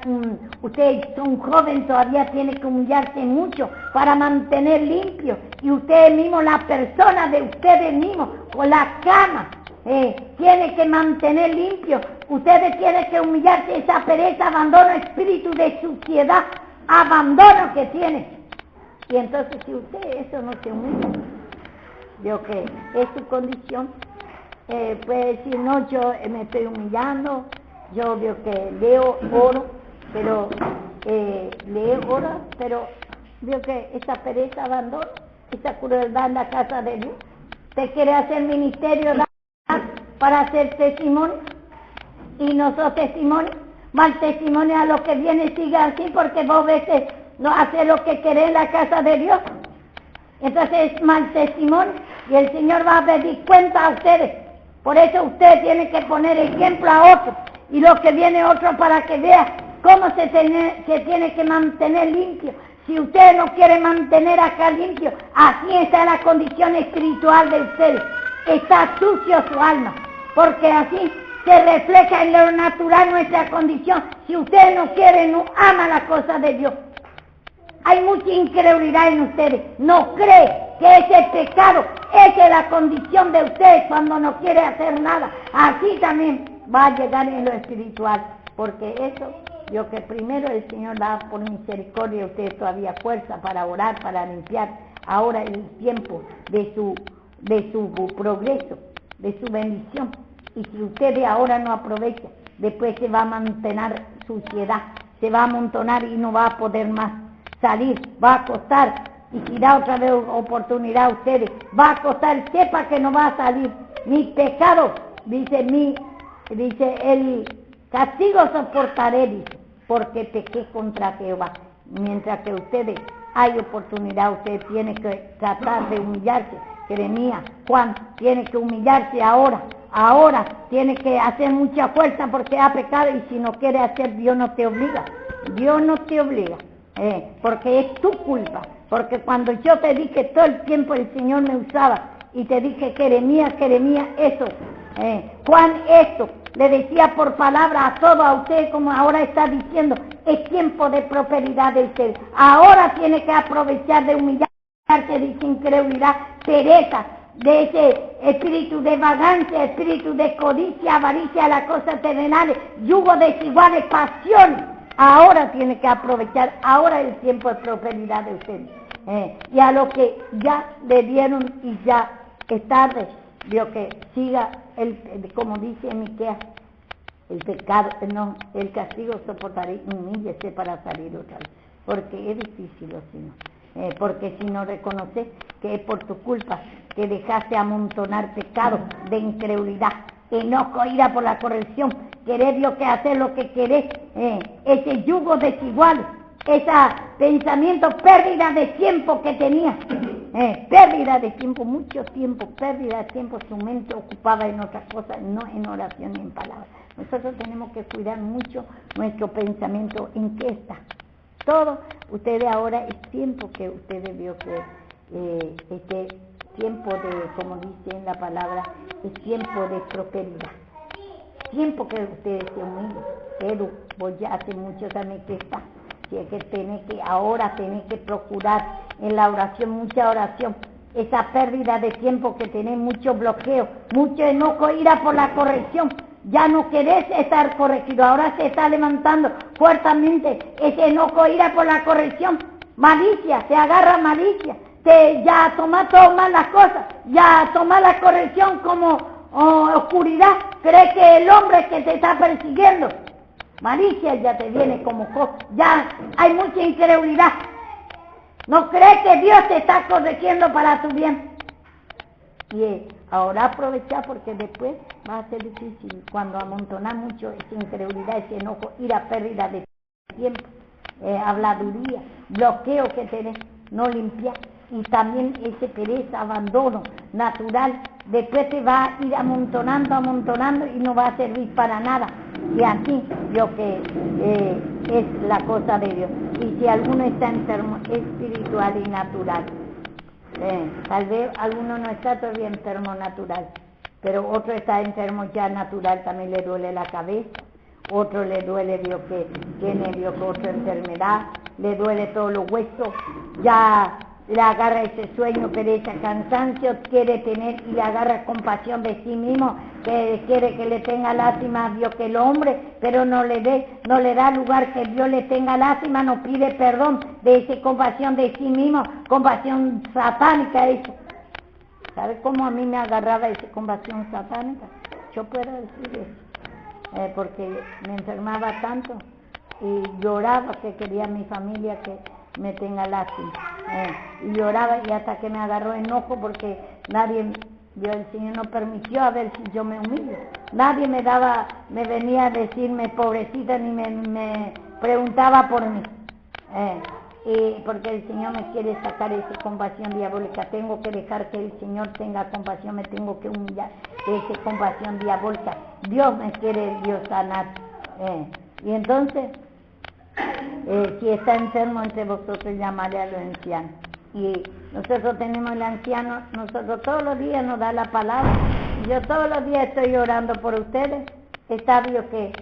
S2: usted es un joven, todavía tiene que humillarse mucho para mantener limpio, y ustedes mismos, la persona de ustedes mismos, con la cama, tiene que mantener limpio, ustedes tienen que humillarse, esa pereza, abandono, espíritu de suciedad, abandono que tiene. Y entonces si usted eso no se humilla, yo que es su condición, puede decir, no, yo me estoy humillando, yo veo que leo, oro, pero veo que esa pereza, abandono, esa crueldad en la casa de Dios, usted quiere hacer ministerio para hacer testimonio, y no sos testimonio, mal testimonio a los que vienen, siga así, porque vos ves que no hace lo que querés en la casa de Dios, entonces es mal testimonio, y el Señor va a pedir cuenta a ustedes. Por eso usted tiene que poner ejemplo a otro, y lo que viene otro para que vea cómo se tiene que mantener limpio. Si usted no quiere mantener acá limpio, así está la condición espiritual de ustedes, está sucio su alma, porque así se refleja en lo natural nuestra condición. Si usted no quiere, no ama la cosa de Dios. Hay mucha incredulidad en ustedes, no cree que ese pecado, esa es la condición de ustedes cuando no quiere hacer nada. Así también va a llegar en lo espiritual, porque eso, lo que primero el Señor da por misericordia a ustedes todavía fuerza para orar, para limpiar. Ahora el tiempo de su progreso, de su bendición. Y si ustedes ahora no aprovechan, después se va a mantener suciedad, se va a amontonar y no va a poder más salir, va a costar, y si da otra vez oportunidad a ustedes, va a costar, sepa que no va a salir. Mi pecado, dice el castigo soportaré, dice, porque pequé contra Jehová. Mientras que ustedes hay oportunidad, ustedes tienen que tratar de humillarse, Jeremías, Juan, tiene que humillarse ahora tiene que hacer mucha fuerza porque ha pecado y si no quiere hacer, Dios no te obliga, porque es tu culpa, porque cuando yo te dije todo el tiempo el Señor me usaba y te dije Jeremías, eso, Juan esto, le decía por palabra a todos a usted como ahora está diciendo, es tiempo de prosperidad de usted, ahora tiene que aprovechar de humillarse, de incredulidad, pereza, de ese espíritu de vagancia, espíritu de codicia, avaricia, las cosas terrenales, yugo desiguales, pasiones. Ahora tiene que aprovechar, ahora es el tiempo de prosperidad de ustedes. Y a lo que ya le dieron y ya es tarde, vio que siga, como dice Miqueas, el pecado, no, el castigo soportaré, humíllese para salir otra vez, porque es difícil o si no. Porque si no reconoces que es por tu culpa que dejaste amontonar pecado de incredulidad, enojo, ira por la corrección, querer Dios que hacer lo que querés, ese yugo desigual, ese pensamiento, pérdida de tiempo que tenías, pérdida de tiempo, mucho tiempo, pérdida de tiempo, su mente ocupada en otras cosas, no en oración ni en palabras. Nosotros tenemos que cuidar mucho nuestro pensamiento, en qué está. Todo, ustedes ahora es tiempo que ustedes vio que este tiempo de, como dice en la palabra, es tiempo de prosperidad. Tiempo que ustedes se humillen. Edu, vos ya hace mucho también que está. Si es que ahora tenés que procurar en la oración, mucha oración. Esa pérdida de tiempo que tenés, mucho bloqueo, mucho enojo, ira por la corrección. Ya no querés estar corregido, ahora se está levantando fuertemente ese enojo, ira por la corrección, malicia, se agarra malicia, ya toma todo mal las cosas, ya toma la corrección como oscuridad, cree que el hombre que te está persiguiendo, malicia ya te viene como cosa, ya hay mucha incredulidad, no crees que Dios te está corrigiendo para tu bien. Y ahora aprovechar porque después va a ser difícil cuando amontonas mucho esa incredulidad, ese enojo, ira, pérdida de tiempo, habladuría, bloqueo que tenés, no limpiar y también ese pereza, abandono natural, después te va a ir amontonando y no va a servir para nada. Y así lo que es la cosa de Dios. Y si alguno está enfermo espiritual y natural, tal vez alguno no está todavía enfermo natural, pero otro está enfermo ya natural, también le duele la cabeza, otro le duele, que tiene otra enfermedad, le duele todos los huesos, ya le agarra ese sueño, pereza, cansancio, quiere tener y le agarra compasión de sí mismo, que quiere que le tenga lástima a Dios que el hombre, pero no le da lugar que Dios le tenga lástima, no pide perdón de esa compasión de sí mismo, compasión satánica eso. ¿Sabe cómo a mí me agarraba esa compasión satánica? Yo puedo decir eso, porque me enfermaba tanto y lloraba que quería mi familia que me tenga lástima, y lloraba y hasta que me agarró enojo porque el Señor no permitió a ver si yo me humillo, nadie me venía a decirme pobrecita ni me preguntaba por mí, y porque el Señor me quiere sacar esa compasión diabólica, tengo que dejar que el Señor tenga compasión, me tengo que humillar de esa compasión diabólica, Dios me quiere sanar, y entonces si está enfermo entre vosotros, llamaré a los ancianos. Y nosotros tenemos el anciano, nosotros todos los días nos da la palabra. Yo todos los días estoy orando por ustedes. Está Dios que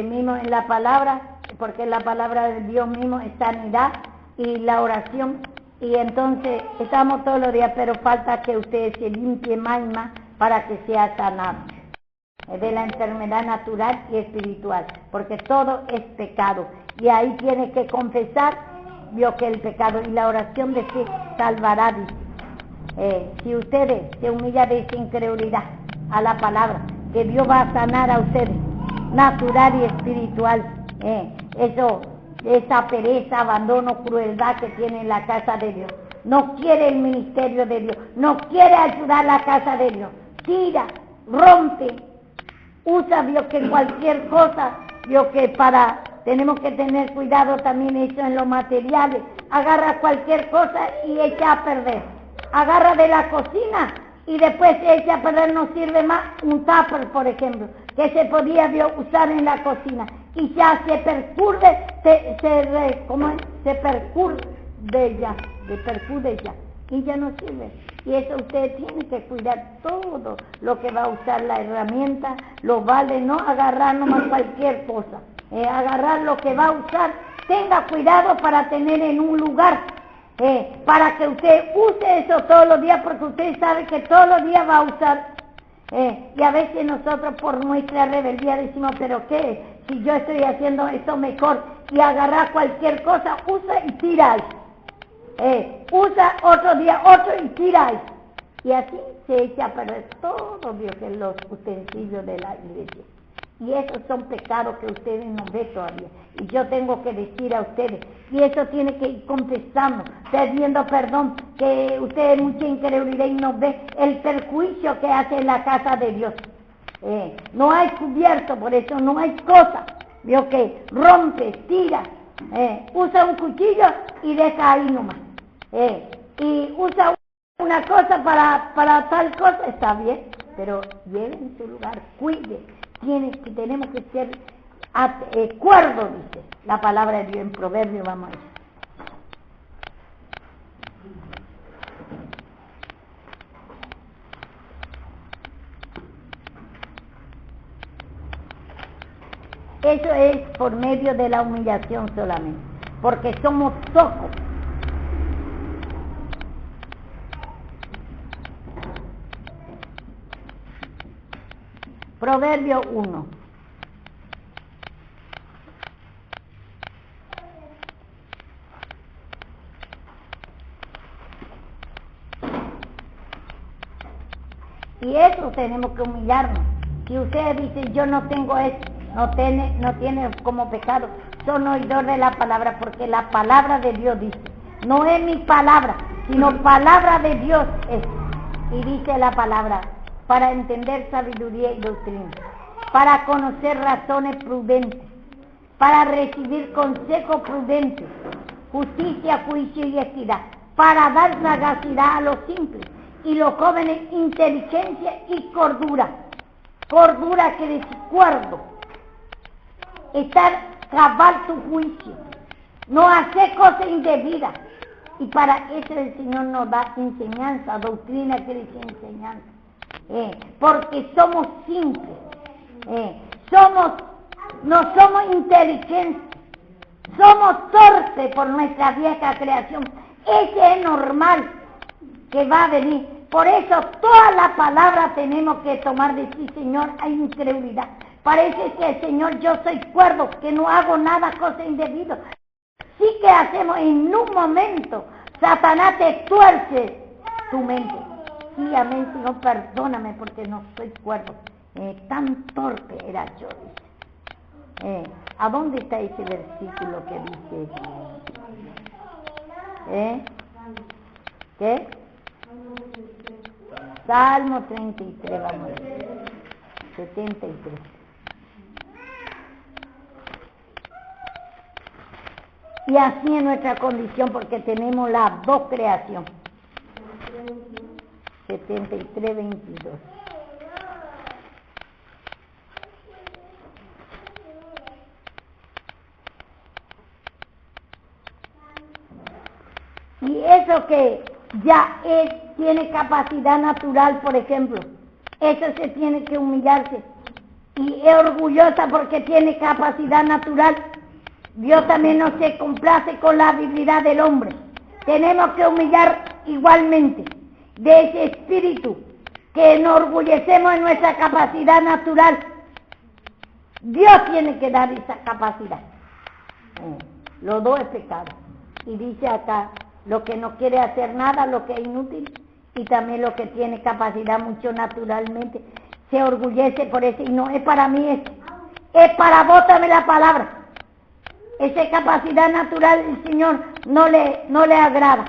S2: mismo en la palabra, porque la palabra de Dios mismo es sanidad y la oración. Y entonces estamos todos los días, pero falta que ustedes se limpien más y más para que sea sanado de la enfermedad natural y espiritual, porque todo es pecado. Y ahí tiene que confesar, vio que el pecado y la oración de fe salvará, dice. Si ustedes se humillan de esa incredulidad a la palabra, que Dios va a sanar a ustedes, natural y espiritual, esa pereza, abandono, crueldad que tiene en la casa de Dios. No quiere el ministerio de Dios, no quiere ayudar a la casa de Dios, tira, rompe, usa, vio que cualquier cosa, vio que tenemos que tener cuidado también eso en los materiales, agarra cualquier cosa y echa a perder. agarra de la cocina y después se echa a perder, no sirve más un tupper, por ejemplo, que se podía usar en la cocina y ya se percurre, se percude ya y ya no sirve. Y eso usted tiene que cuidar todo lo que va a usar, la herramienta, los baldes, no agarrar nomás cualquier cosa, agarrar lo que va a usar. Tenga cuidado para tener en un lugar, para que usted use eso todos los días, porque usted sabe que todos los días va a usar. Y a veces nosotros por nuestra rebeldía decimos, pero ¿qué? Si yo estoy haciendo esto mejor, y agarrar cualquier cosa, usa y tira ahí. Usa otro día, otro y tira ahí. Y así se echa a perder todos los utensilios de la iglesia. Y esos son pecados que ustedes no ven todavía. Y yo tengo que decir a ustedes, y eso tiene que ir confesando, pidiendo perdón, que ustedes mucha incredulidad y no ven el perjuicio que hace en la casa de Dios. No hay cubierto, por eso no hay cosa. Vio que rompe, tira, usa un cuchillo y deja ahí nomás. Y usa una cosa para tal cosa, está bien, pero lleve en su lugar, cuide. Tenemos que ser cuerdos, dice la palabra de Dios en Proverbios, vamos a ir. Eso es por medio de la humillación solamente, porque somos socos. Proverbio 1. Y eso tenemos que humillarnos. Si ustedes dicen, yo no tengo eso, no tiene como pecado, son oidor de la palabra, porque la palabra de Dios dice, no es mi palabra, sino palabra de Dios es. Y dice la palabra, para entender sabiduría y doctrina, para conocer razones prudentes, para recibir consejo prudente, justicia, juicio y equidad, para dar sagacidad a los simples y los jóvenes inteligencia y cordura. Cordura quiere decir cuerdo, estar cabal tu juicio, no hacer cosas indebidas. Y para eso el Señor nos da enseñanza, doctrina quiere decir enseñanza. Porque somos simples, no somos inteligentes, somos torpes por nuestra vieja creación. Ese es normal que va a venir. Por eso toda la palabra tenemos que tomar de sí, Señor, hay incredulidad. Parece que el Señor, yo soy cuerdo, que no hago nada, cosa indebida. Sí que hacemos en un momento, Satanás te tuerce tu mente. Sí, amén, Señor, perdóname porque no soy cuerdo. Tan torpe era yo, dice. ¿A dónde está ese versículo que dice? ¿Qué? Salmo 33, vamos a ver. 73. Y así es nuestra condición, porque tenemos las dos creaciones. 73, 22. Y eso que ya tiene capacidad natural, por ejemplo, eso se tiene que humillarse. Y es orgullosa porque tiene capacidad natural. Dios también no se complace con la habilidad del hombre. Tenemos que humillar igualmente de ese espíritu que enorgullecemos en nuestra capacidad natural. Dios tiene que dar esa capacidad. Los dos es pecado. Y dice acá, lo que no quiere hacer nada, lo que es inútil, y también lo que tiene capacidad mucho naturalmente, se orgullece por eso, y no es para mí, es para vos también la palabra. Esa capacidad natural el Señor no le agrada.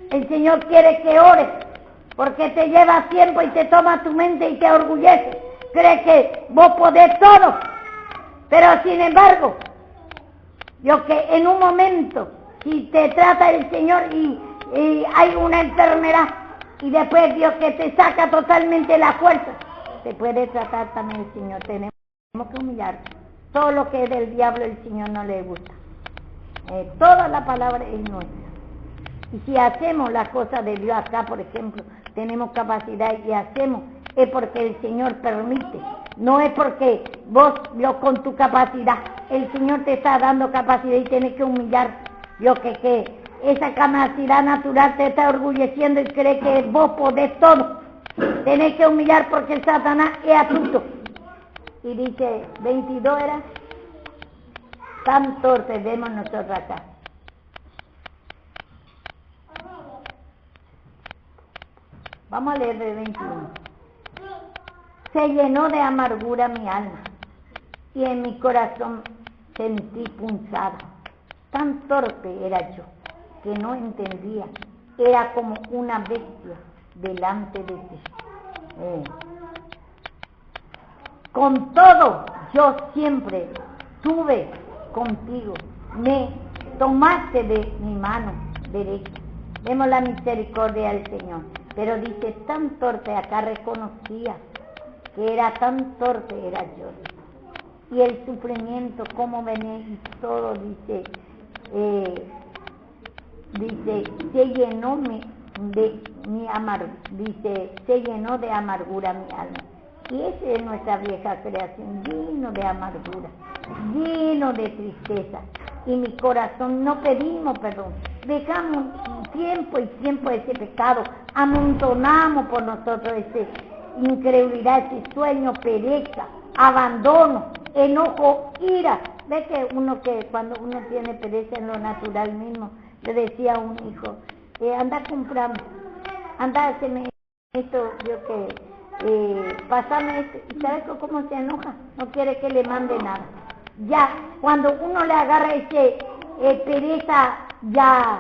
S2: El Señor quiere que ores, porque te lleva tiempo y te toma tu mente y te orgullece. Cree que vos podés todo, pero sin embargo, yo que en un momento, si te trata el Señor y hay una enfermedad, y después Dios que te saca totalmente la fuerza, te puede tratar también el Señor. Tenemos que humillar. Todo lo que es del diablo el Señor no le gusta. Toda la palabra es nuestra. Y si hacemos las cosas de Dios acá, por ejemplo, tenemos capacidad y hacemos, es porque el Señor permite. No es porque vos con tu capacidad, el Señor te está dando capacidad y tienes que humillar. Que esa capacidad natural te está orgulleciendo y cree que vos podés todo. Tenés que humillar porque el Satanás es astuto. Y dice, 22 era, tan torpes vemos nosotros acá. Vamos a leer de 21. Se llenó de amargura mi alma y en mi corazón sentí punzada. Tan torpe era yo que no entendía. Era como una bestia delante de ti. Con todo, yo siempre estuve contigo. Me tomaste de mi mano derecha. Vemos la misericordia del Señor. Pero dice, tan torpe, acá reconocía que era tan torpe era yo. Y el sufrimiento, cómo venía y todo, dice, se llenó de mi amargura, dice, se llenó de amargura mi alma. Y esa es nuestra vieja creación, lleno de amargura, lleno de tristeza. Y mi corazón no pedimos perdón, dejamos tiempo y tiempo ese pecado, amontonamos por nosotros esa incredulidad, ese sueño, pereza, abandono, enojo, ira. Ve que cuando uno tiene pereza en lo natural mismo, le decía a un hijo, anda comprando, anda hacerme esto, pásame esto, y ¿sabes cómo se enoja? No quiere que le mande nada. Ya, cuando uno le agarra ese pereza ya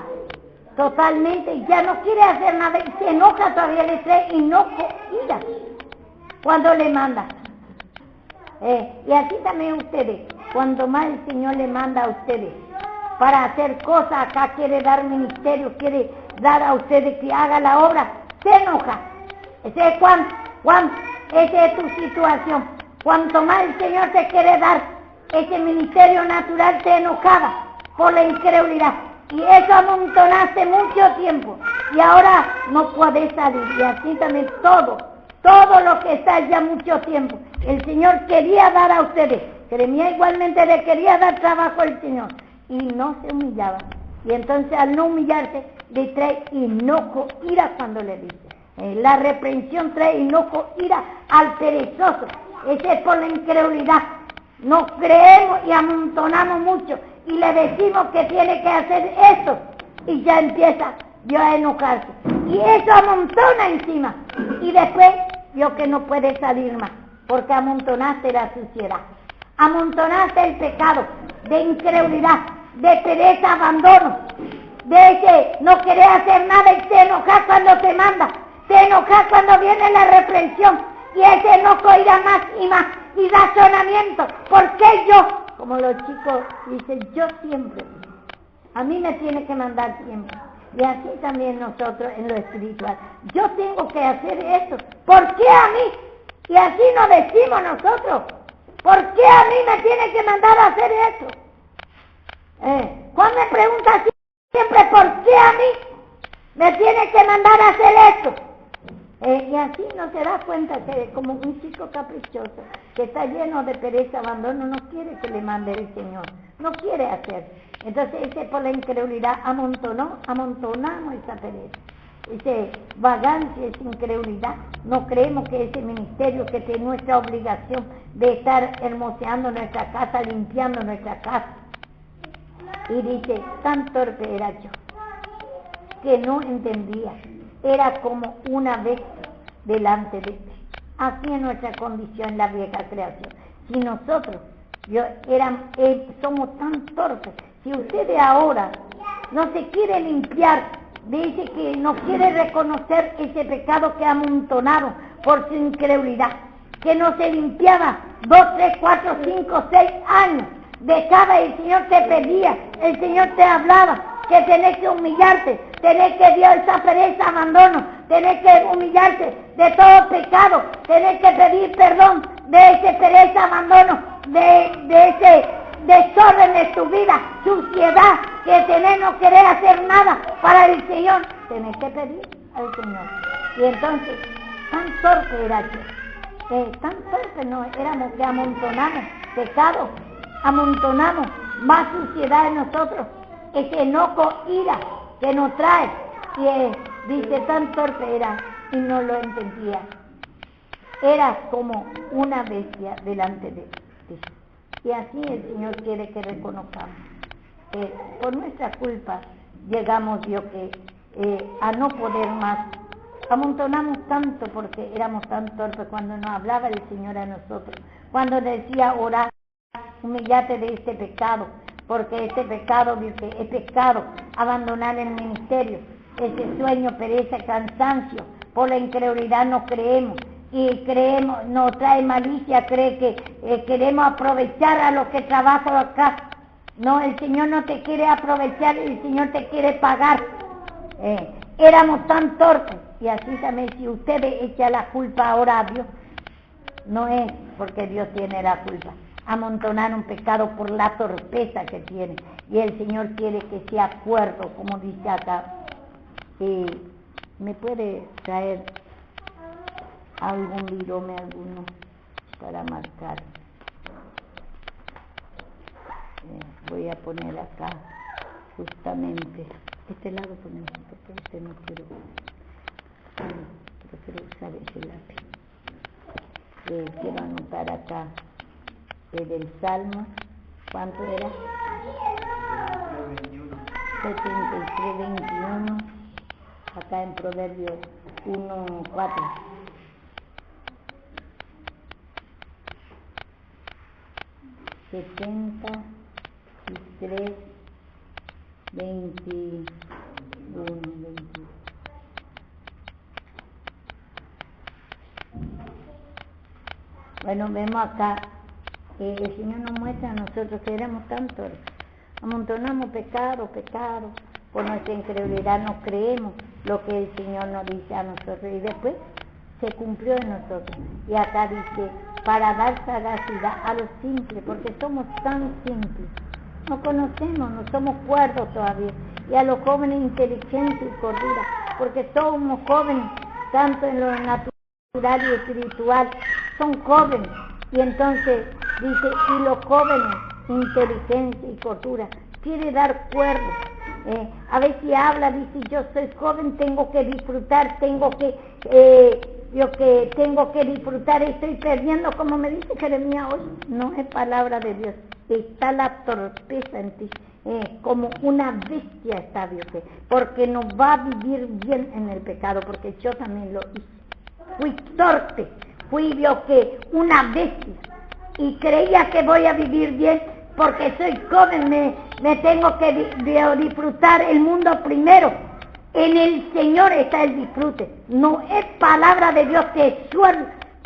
S2: totalmente, ya no quiere hacer nada, y se enoja todavía, le trae enojo, ira, cuando le manda. Y así también ustedes, cuando más el Señor le manda a ustedes para hacer cosas, acá quiere dar ministerio, quiere dar a ustedes que haga la obra, se enoja. Ese es esa es tu situación. Cuanto más el Señor te quiere dar ese ministerio natural, te enojaba por la incredulidad. Y eso amontonaste mucho tiempo. Y ahora no puedes salir. Y así también todo lo que está ya mucho tiempo. El Señor quería dar a ustedes. Jeremías igualmente le quería dar trabajo al Señor. Y no se humillaba. Y entonces al no humillarse, le trae enojo, ira cuando le dice. La reprensión trae enojo, ira al perezoso. Ese es por la incredulidad. No creemos y amontonamos mucho. Y le decimos que tiene que hacer esto. Y ya empieza Dios a enojarse. Y eso amontona encima. Y después Dios que no puede salir más. Porque amontonaste la suciedad. Amontonaste el pecado de incredulidad, de pereza, abandono, de ese no querer hacer nada y te enojas cuando te manda, te enojas cuando viene la reprensión y ese enojo irá más y más y razonamiento. ¿Por qué yo? Como los chicos dicen, yo siempre, a mí me tiene que mandar siempre. Y así también nosotros en lo espiritual. Yo tengo que hacer esto. ¿Por qué a mí? Y así nos decimos nosotros. ¿Por qué a mí me tiene que mandar a hacer esto? Juan me pregunta siempre, ¿por qué a mí me tiene que mandar a hacer esto? Y así no se da cuenta que como un chico caprichoso, que está lleno de pereza, abandono, no quiere que le mande el Señor, no quiere hacer. Entonces ese por la incredulidad amontonamos esa pereza. Ese vagancia, esa incredulidad, no creemos que ese ministerio que es nuestra obligación de estar hermoseando nuestra casa, limpiando nuestra casa. Y dice, tan torpe era yo, que no entendía, era como una bestia delante de ti. Así es nuestra condición, la vieja creación. Si nosotros somos tan torpes, si ustedes ahora no se quiere limpiar, dice que no quiere reconocer ese pecado que amontonaron por su incredulidad, que no se limpiaba 2, 3, 4, 5, 6 años, dejaba, el Señor te pedía, el Señor te hablaba, que tenés que humillarte, tenés que Dios esa pereza, abandono, tenés que humillarte de todo pecado, tenés que pedir perdón de ese pereza, abandono, de ese desorden de tu vida, suciedad, que tenés, no querés hacer nada para el Señor, tenés que pedir al Señor. Y entonces, tan torpe era yo, tan torpe no éramos que amontonamos pecado, amontonamos más suciedad en nosotros, ese enojo, ira que nos trae, y dice, tan torpe era y no lo entendía. Era como una bestia delante de Dios. Y así el Señor quiere que reconozcamos. Por nuestra culpa llegamos, Dios, a no poder más. Amontonamos tanto porque éramos tan torpes cuando nos hablaba el Señor a nosotros. Cuando decía, orar, humillate de este pecado, porque este pecado, dice, es pecado, abandonar el ministerio, ese sueño, pereza, cansancio, por la incredulidad no creemos. Y creemos, nos trae malicia, cree que queremos aprovechar a los que trabajan acá. No, el Señor no te quiere aprovechar, el Señor te quiere pagar. Éramos tan torpes, y así también, si ustedes echan la culpa ahora a Dios, no es porque Dios tiene la culpa. Amontonar un pecado por la torpeza que tiene, y el Señor quiere que sea cuerdo, como dice acá. ¿Me puede traer algún virome, alguno, para marcar? Voy a poner acá, justamente, este lado ponemos, porque este no quiero, pero quiero usar ese lápiz. Quiero anotar acá, del Salmo, ¿cuánto era? 73, 21, acá en Proverbios 1, 4. 73, 21, 21. Bueno, vemos acá que el Señor nos muestra a nosotros que éramos tantos, amontonamos pecado, por nuestra incredulidad no creemos lo que el Señor nos dice a nosotros, y después se cumplió en nosotros. Y acá dice, para dar sagacidad a los simples, porque somos tan simples, no conocemos, no somos cuerdos todavía, y a los jóvenes inteligencia y cordura, porque somos jóvenes, tanto en lo natural y espiritual, son jóvenes, y entonces dice, y los jóvenes, inteligencia y cordura, quiere dar cuerdo. A veces habla, dice, yo soy joven, tengo que disfrutar, tengo que disfrutar, estoy perdiendo, como me dice Jeremías hoy. No es palabra de Dios, está la torpeza en ti, como una bestia está Dios, porque no va a vivir bien en el pecado, porque yo también lo hice, fui torpe, fui una bestia, y creía que voy a vivir bien, porque soy joven, me tengo que disfrutar el mundo primero. En el Señor está el disfrute. No es palabra de Dios que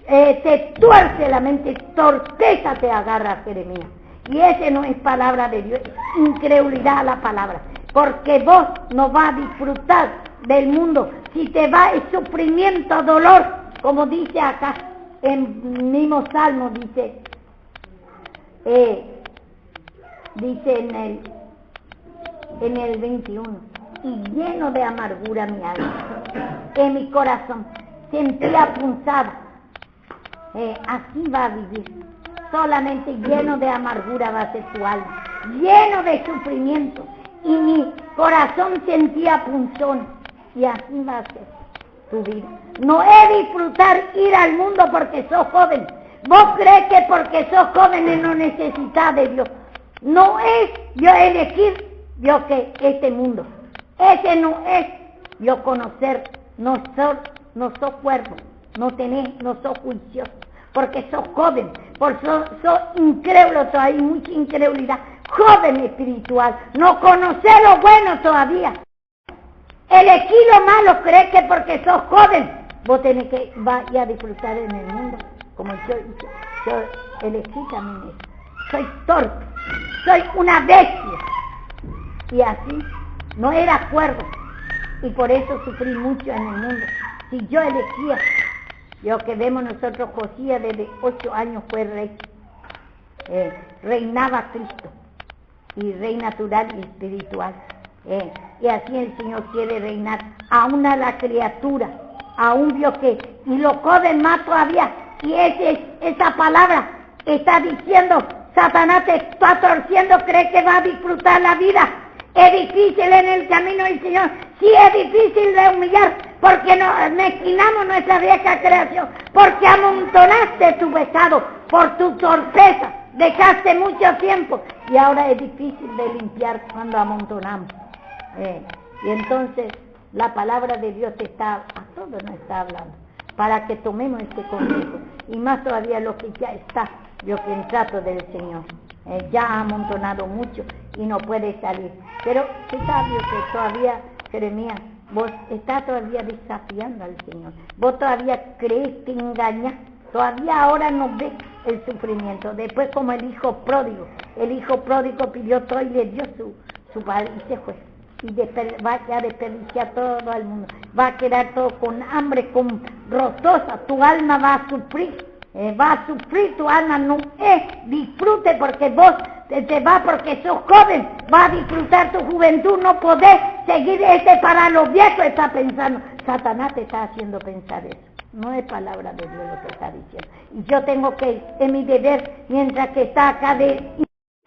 S2: te tuerce la mente, torpeza te agarra, Jeremías. Y ese no es palabra de Dios, es incredulidad a la palabra. Porque vos no vas a disfrutar del mundo. Si te va el sufrimiento, dolor, como dice acá, en el mismo Salmo, dice en el 21, y lleno de amargura mi alma, en mi corazón sentía punzada, así va a vivir, solamente lleno de amargura va a ser tu alma, lleno de sufrimiento, y mi corazón sentía punzón, y así va a ser tu vida. No es disfrutar ir al mundo porque sos joven. Vos crees que porque sos jóvenes no necesitas de Dios. No es yo elegir yo que este mundo. Ese no es yo conocer. No sos cuervo. No sos juicioso. Porque sos joven. Porque sos incrédulo todavía. Mucha incredulidad. Joven espiritual. No conocés lo bueno todavía. Elegí lo malo. Crees que porque sos joven vos tenés que ir a disfrutar en el mundo. Como yo elegí también eso. Soy torpe, soy una bestia. Y así no era cuerdo, y por eso sufrí mucho en el mundo. Si yo elegía, lo que vemos nosotros, Josías desde 8 años fue rey, reinaba Cristo, y rey natural y espiritual, y así el Señor quiere reinar, aún a la criatura, aún vio que, y lo joven más todavía, y esa palabra está diciendo, Satanás te está torciendo, cree que va a disfrutar la vida. Es difícil en el camino del Señor, sí es difícil de humillar, porque nos mezquinamos nuestra vieja creación, porque amontonaste tu pecado por tu torpeza, dejaste mucho tiempo, y ahora es difícil de limpiar cuando amontonamos. Y entonces la palabra de Dios a todos nos está hablando, para que tomemos este consejo, y más todavía lo que ya está, lo que en trato del Señor, ya ha amontonado mucho y no puede salir. Pero qué sabio que todavía, Jeremías, vos estás todavía desafiando al Señor, vos todavía crees que engañas, todavía ahora no ves el sufrimiento. Después, como el hijo pródigo pidió todo y le dio su padre y se fue. Y va a desperdiciar todo el mundo, va a quedar todo con hambre, con rotosa, tu alma va a sufrir tu alma, no es disfrute porque vos te vas porque sos joven, vas a disfrutar tu juventud, no podés seguir para los viejos, está pensando, Satanás te está haciendo pensar eso, no es palabra de Dios lo que está diciendo, y yo tengo que, es mi deber, mientras que está acá, de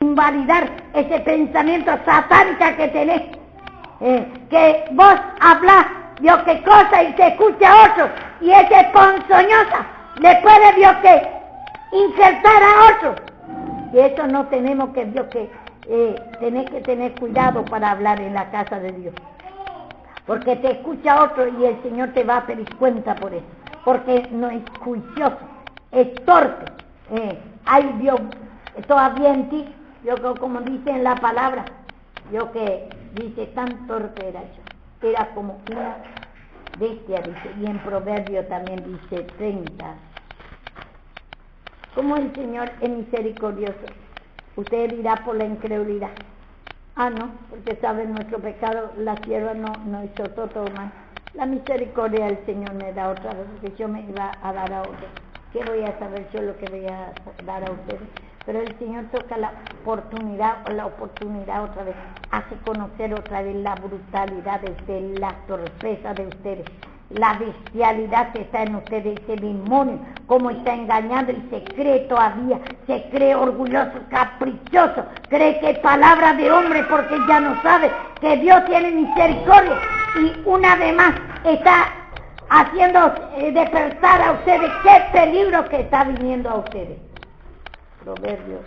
S2: invalidar ese pensamiento satánico que tenés, que vos hablás, Dios qué cosa, y se escucha otro, y ese ponzoñosa le puede, Dios que, insertar a otro, y eso no tenemos que, Dios que, tenés que tener cuidado para hablar en la casa de Dios, porque te escucha otro y el Señor te va a pedir cuenta por eso, porque no es juicioso, es torpe, hay Dios todavía en ti, yo como dice en la palabra, yo que dice, tan torpe era como una bestia, dice, y en Proverbio también dice 30. Como el Señor es misericordioso, usted dirá por la incredulidad. No, porque saben nuestro pecado, la sierva no hizo todo mal. La misericordia del Señor me da otra vez, porque yo me iba a dar a otro. ¿Qué voy a saber yo lo que voy a dar a ustedes? Pero el Señor toca la oportunidad otra vez, hace conocer otra vez la brutalidad de ustedes, la torpeza de ustedes, la bestialidad que está en ustedes, ese demonio, cómo está engañando y se cree todavía, se cree orgulloso, caprichoso, cree que es palabra de hombre porque ya no sabe que Dios tiene misericordia, y una vez más está haciendo despertar a ustedes qué peligro que está viniendo a ustedes. Proverbios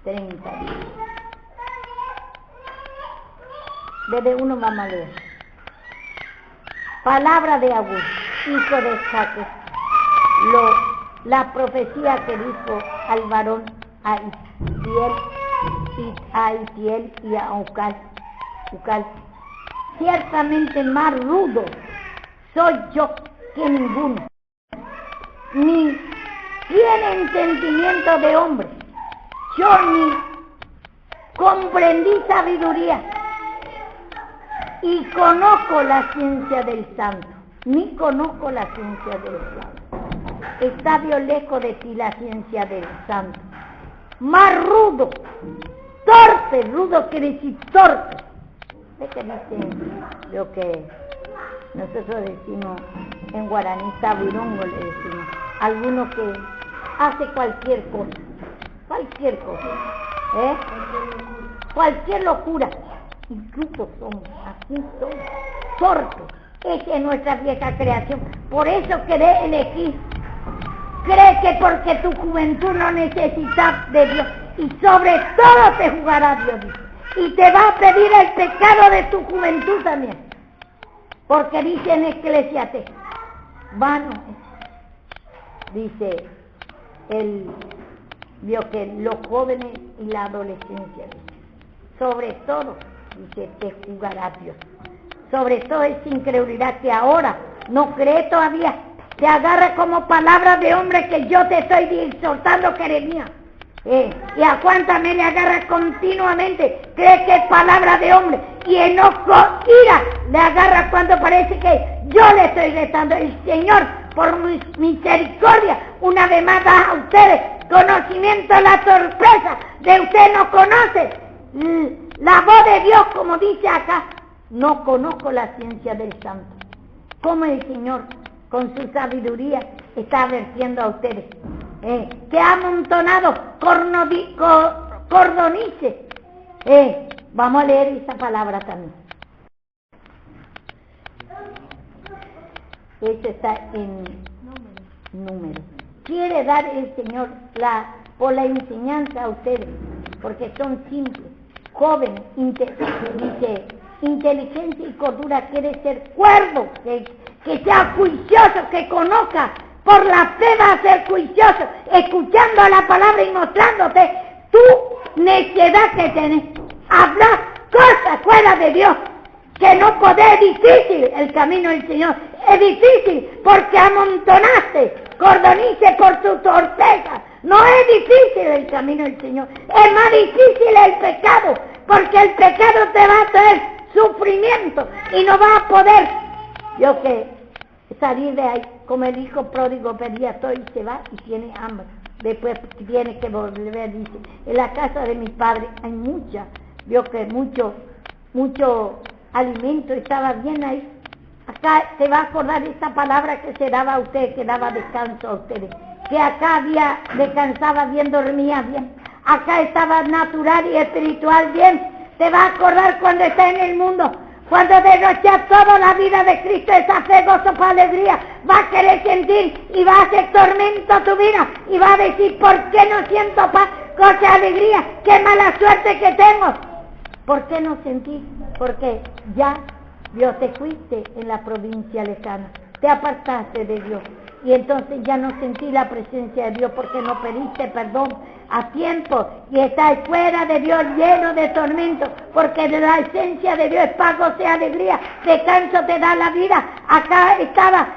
S2: 30. Desde uno vamos a leer. Palabra de Aguz, hijo de Jaque, la profecía que dijo al varón a Itiel y a Ucal. Ciertamente más rudo soy yo que ninguno, ni tiene entendimiento de hombre, yo ni comprendí sabiduría, y conozco la ciencia del santo, ni conozco la ciencia del santo. Está Dios lejos de ti la ciencia del santo. Más rudo, torpe, rudo quiere decir torpe. ¿Ves que dice lo que nosotros decimos en guaraní, sabirongo le decimos? Alguno que hace cualquier cosa, cualquier locura. Incluso somos, así somos, torpes. Esa es nuestra vieja creación. Por eso querés elegir. Cree que porque tu juventud no necesitas de Dios, y sobre todo te jugará Dios, y te va a pedir el pecado de tu juventud también, porque dice en Eclesiastés, vano es, dice vio que los jóvenes y la adolescencia, sobre todo, dice, te jugará Dios. Sobre todo esa incredulidad que ahora no cree todavía, te agarra como palabra de hombre que yo te estoy exhortando, Jeremías. Y a cuánta me le agarra continuamente, cree que es palabra de hombre, y enojo, ira, le agarra cuando parece que yo le estoy retando. El Señor, por misericordia, una vez más da a ustedes conocimiento, la sorpresa de usted no conoce la voz de Dios, como dice acá. No conozco la ciencia del santo. Como el Señor, con su sabiduría, está advirtiendo a ustedes que ha amontonado cordonices. Vamos a leer esa palabra también. Eso está en Números. Quiere dar el Señor por la enseñanza a ustedes, porque son simples, jóvenes, dice, inteligencia y cordura. Quiere ser cuerdo, que sea juicioso, que conozca. Por la fe va a ser juicioso, escuchando la palabra y mostrándote tu necedad que tenés. Hablar cosas fuera de Dios, que no podés, es difícil el camino del Señor, es difícil porque amontonaste cordonices por tu torpeza. No es difícil el camino del Señor, es más difícil el pecado, porque el pecado te va a traer sufrimiento y no vas a poder, yo que salir de ahí, como el hijo pródigo pedía todo y se va y tiene hambre. Después tiene que volver, dice, en la casa de mi padre hay mucha, vio que mucho alimento, estaba bien ahí. Acá se va a acordar esta palabra que se daba a usted, que daba descanso a ustedes, que acá descansaba bien, dormía bien, acá estaba natural y espiritual bien. Se va a acordar cuando está en el mundo, cuando derrocha toda la vida de Cristo, esa fe, gozo, paz, alegría, va a querer sentir y va a hacer tormento a tu vida y va a decir, ¿por qué no siento paz, gozo, alegría? ¡Qué mala suerte que tengo! ¿Por qué no sentí? Porque ya Dios te fuiste en la provincia lejana, te apartaste de Dios y entonces ya no sentí la presencia de Dios porque no pediste perdón a tiempo y estás fuera de Dios, lleno de tormento, porque de la esencia de Dios es paz, gozo y alegría, descanso te da la vida. Acá estaba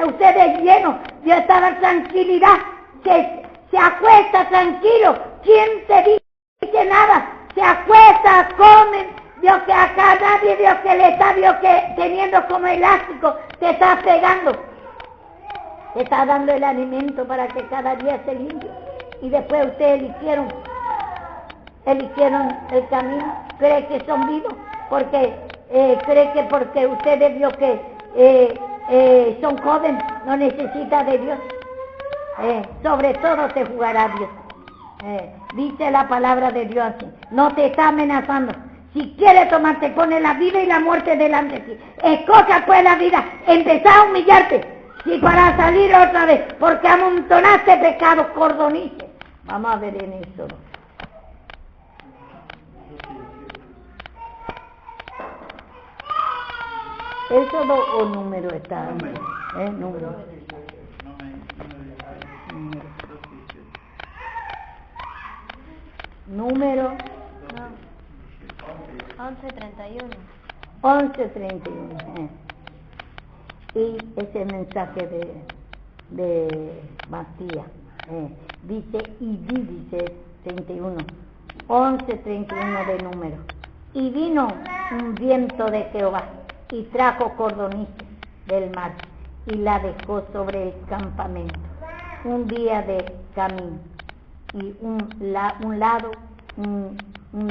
S2: ustedes llenos, Dios estaba en tranquilidad, se acuesta tranquilo, ¿quién te dice nada? Se acuesta, comen, Dios que acá nadie, Dios que le está, Dios que teniendo como elástico, te está pegando, te está dando el alimento para que cada día se limpie. Y después ustedes eligieron el camino, cree que son vivos, porque cree que porque ustedes vio que son jóvenes, no necesita de Dios, sobre todo te jugará Dios. Dice la palabra de Dios así, no te está amenazando. Si quieres tomarte, pone la vida y la muerte delante de ti. Escoja pues la vida, empezá a humillarte. Si para salir otra vez, porque amontonaste pecados, cordonices. Vamos a ver en eso. ¿Eso o número está? Número. Número.
S4: 11:31.
S2: 11:31. Y ese mensaje de Matías. Dice, y dice 31, 11:31 de número. Y vino un viento de Jehová y trajo cordonices del mar y la dejó sobre el campamento. Un día de camino y un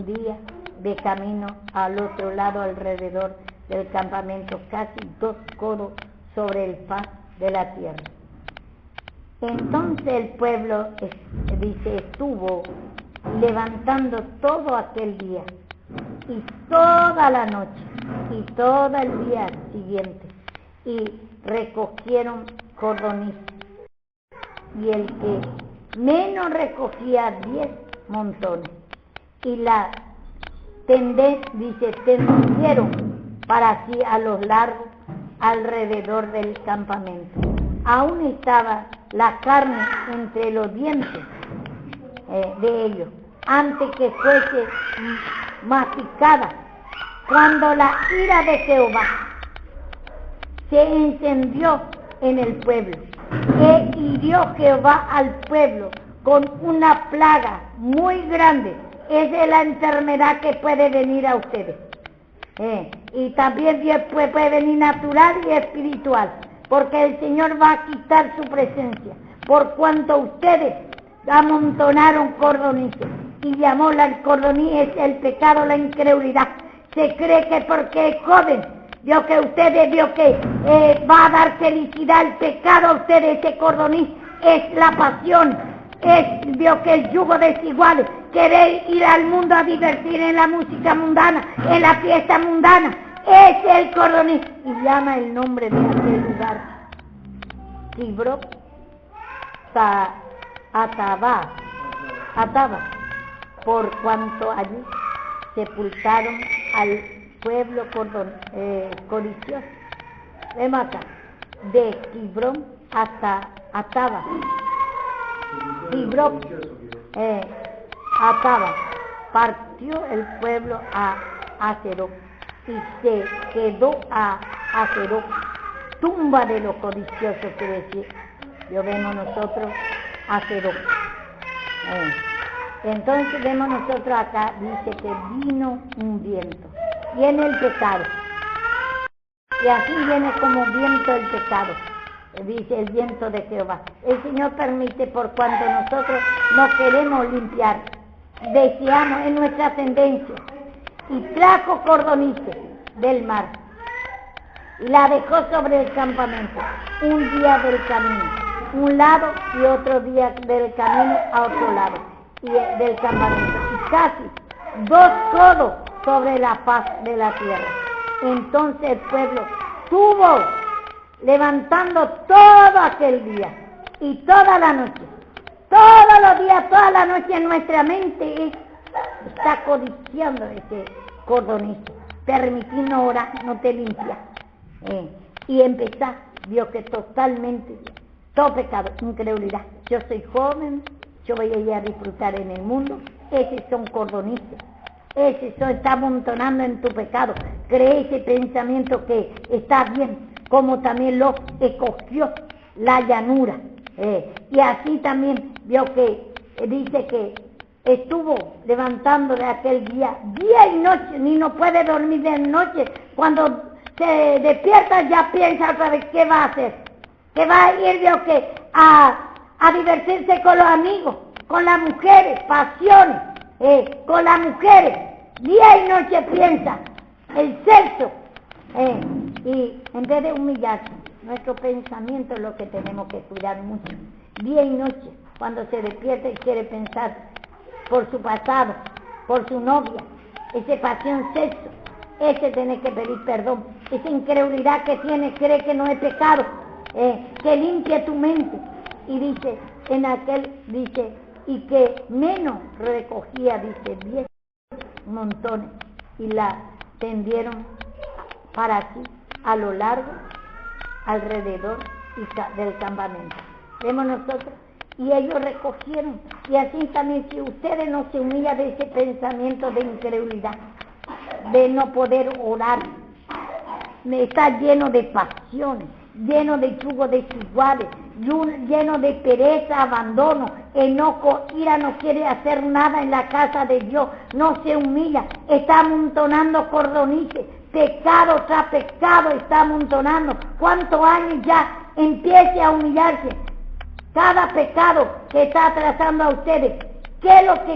S2: día de camino al otro lado alrededor del campamento, casi 2 codos sobre el faz de la tierra. Entonces el pueblo, dice, estuvo levantando todo aquel día y toda la noche y todo el día siguiente y recogieron cordonices, y el que menos recogía 10 montones y la tendieron para sí a los largos alrededor del campamento. Aún estaba la carne entre los dientes de ellos, antes que fuese masticada, cuando la ira de Jehová se encendió en el pueblo, e hirió Jehová al pueblo con una plaga muy grande. Esa es la enfermedad que puede venir a ustedes. Y también después puede venir natural y espiritual, porque el Señor va a quitar su presencia, por cuanto ustedes amontonaron cordonices, y llamó la cordoniz el pecado, la incredulidad. Se cree que porque es joven, vio que ustedes, vio que va a dar felicidad el pecado a ustedes, ese cordoniz es la pasión, vio que el yugo desigual, querer ir al mundo a divertir en la música mundana, en la fiesta mundana, es el cordoniz, y llama el nombre de aquel lugar Kibroth Ataba, por cuanto allí sepultaron al pueblo codicioso. Vemos acá, de Kibroth hasta Ataba. Kibroth Ataba, partió el pueblo a Aserot y se quedó a Aserot, tumba de los codiciosos, quiere decir. Lo vemos nosotros Aserot. Entonces vemos nosotros acá, dice que vino un viento, viene el pecado, y así viene como viento el pecado, dice el viento de Jehová. El Señor permite por cuanto nosotros no queremos limpiar, deseamos en nuestra tendencia, y trajo cordonices del mar, y la dejó sobre el campamento, un día del camino, un lado, y otro día del camino a otro lado, y del campamento, y casi 2 codos sobre la faz de la tierra. Entonces el pueblo estuvo levantando todo aquel día y toda la noche, todos los días, toda la noche, nuestra mente está codiciando ese cordonizo, permitirnos orar, no te limpias, y empezar, vio que totalmente, todo pecado, incredulidad. Yo soy joven, yo voy a ir a disfrutar en el mundo, esos son cordonices, está amontonando en tu pecado, cree ese pensamiento que está bien, como también lo escogió la llanura, y así también vio que, dice que estuvo levantando de aquel día y noche, ni no puede dormir de noche, cuando se despierta ya piensa otra vez qué va a hacer, que va a ir, vio que a divertirse con los amigos, con las mujeres, pasiones, con las mujeres, día y noche piensa, el sexo, y en vez de humillarse, nuestro pensamiento es lo que tenemos que cuidar mucho, día y noche, cuando se despierta y quiere pensar por su pasado, por su novia, esa pasión sexo, ese tiene que pedir perdón, esa incredulidad que tiene, cree que no es pecado, que limpie tu mente, y dice, en aquel, dice, y que menos recogía, dice, 10 montones, y la tendieron para sí a lo largo, alrededor del campamento. Vemos nosotros, y ellos recogieron, y así también si ustedes no se humillan de ese pensamiento de incredulidad, de no poder orar, está lleno de pasiones, lleno de yugos desiguales, lleno de pereza, abandono, enojo, ira, no quiere hacer nada en la casa de Dios, no se humilla, está amontonando cordonices, pecado tras pecado está amontonando. ¿Cuántos años ya empiece a humillarse? Cada pecado que está atrasando a ustedes,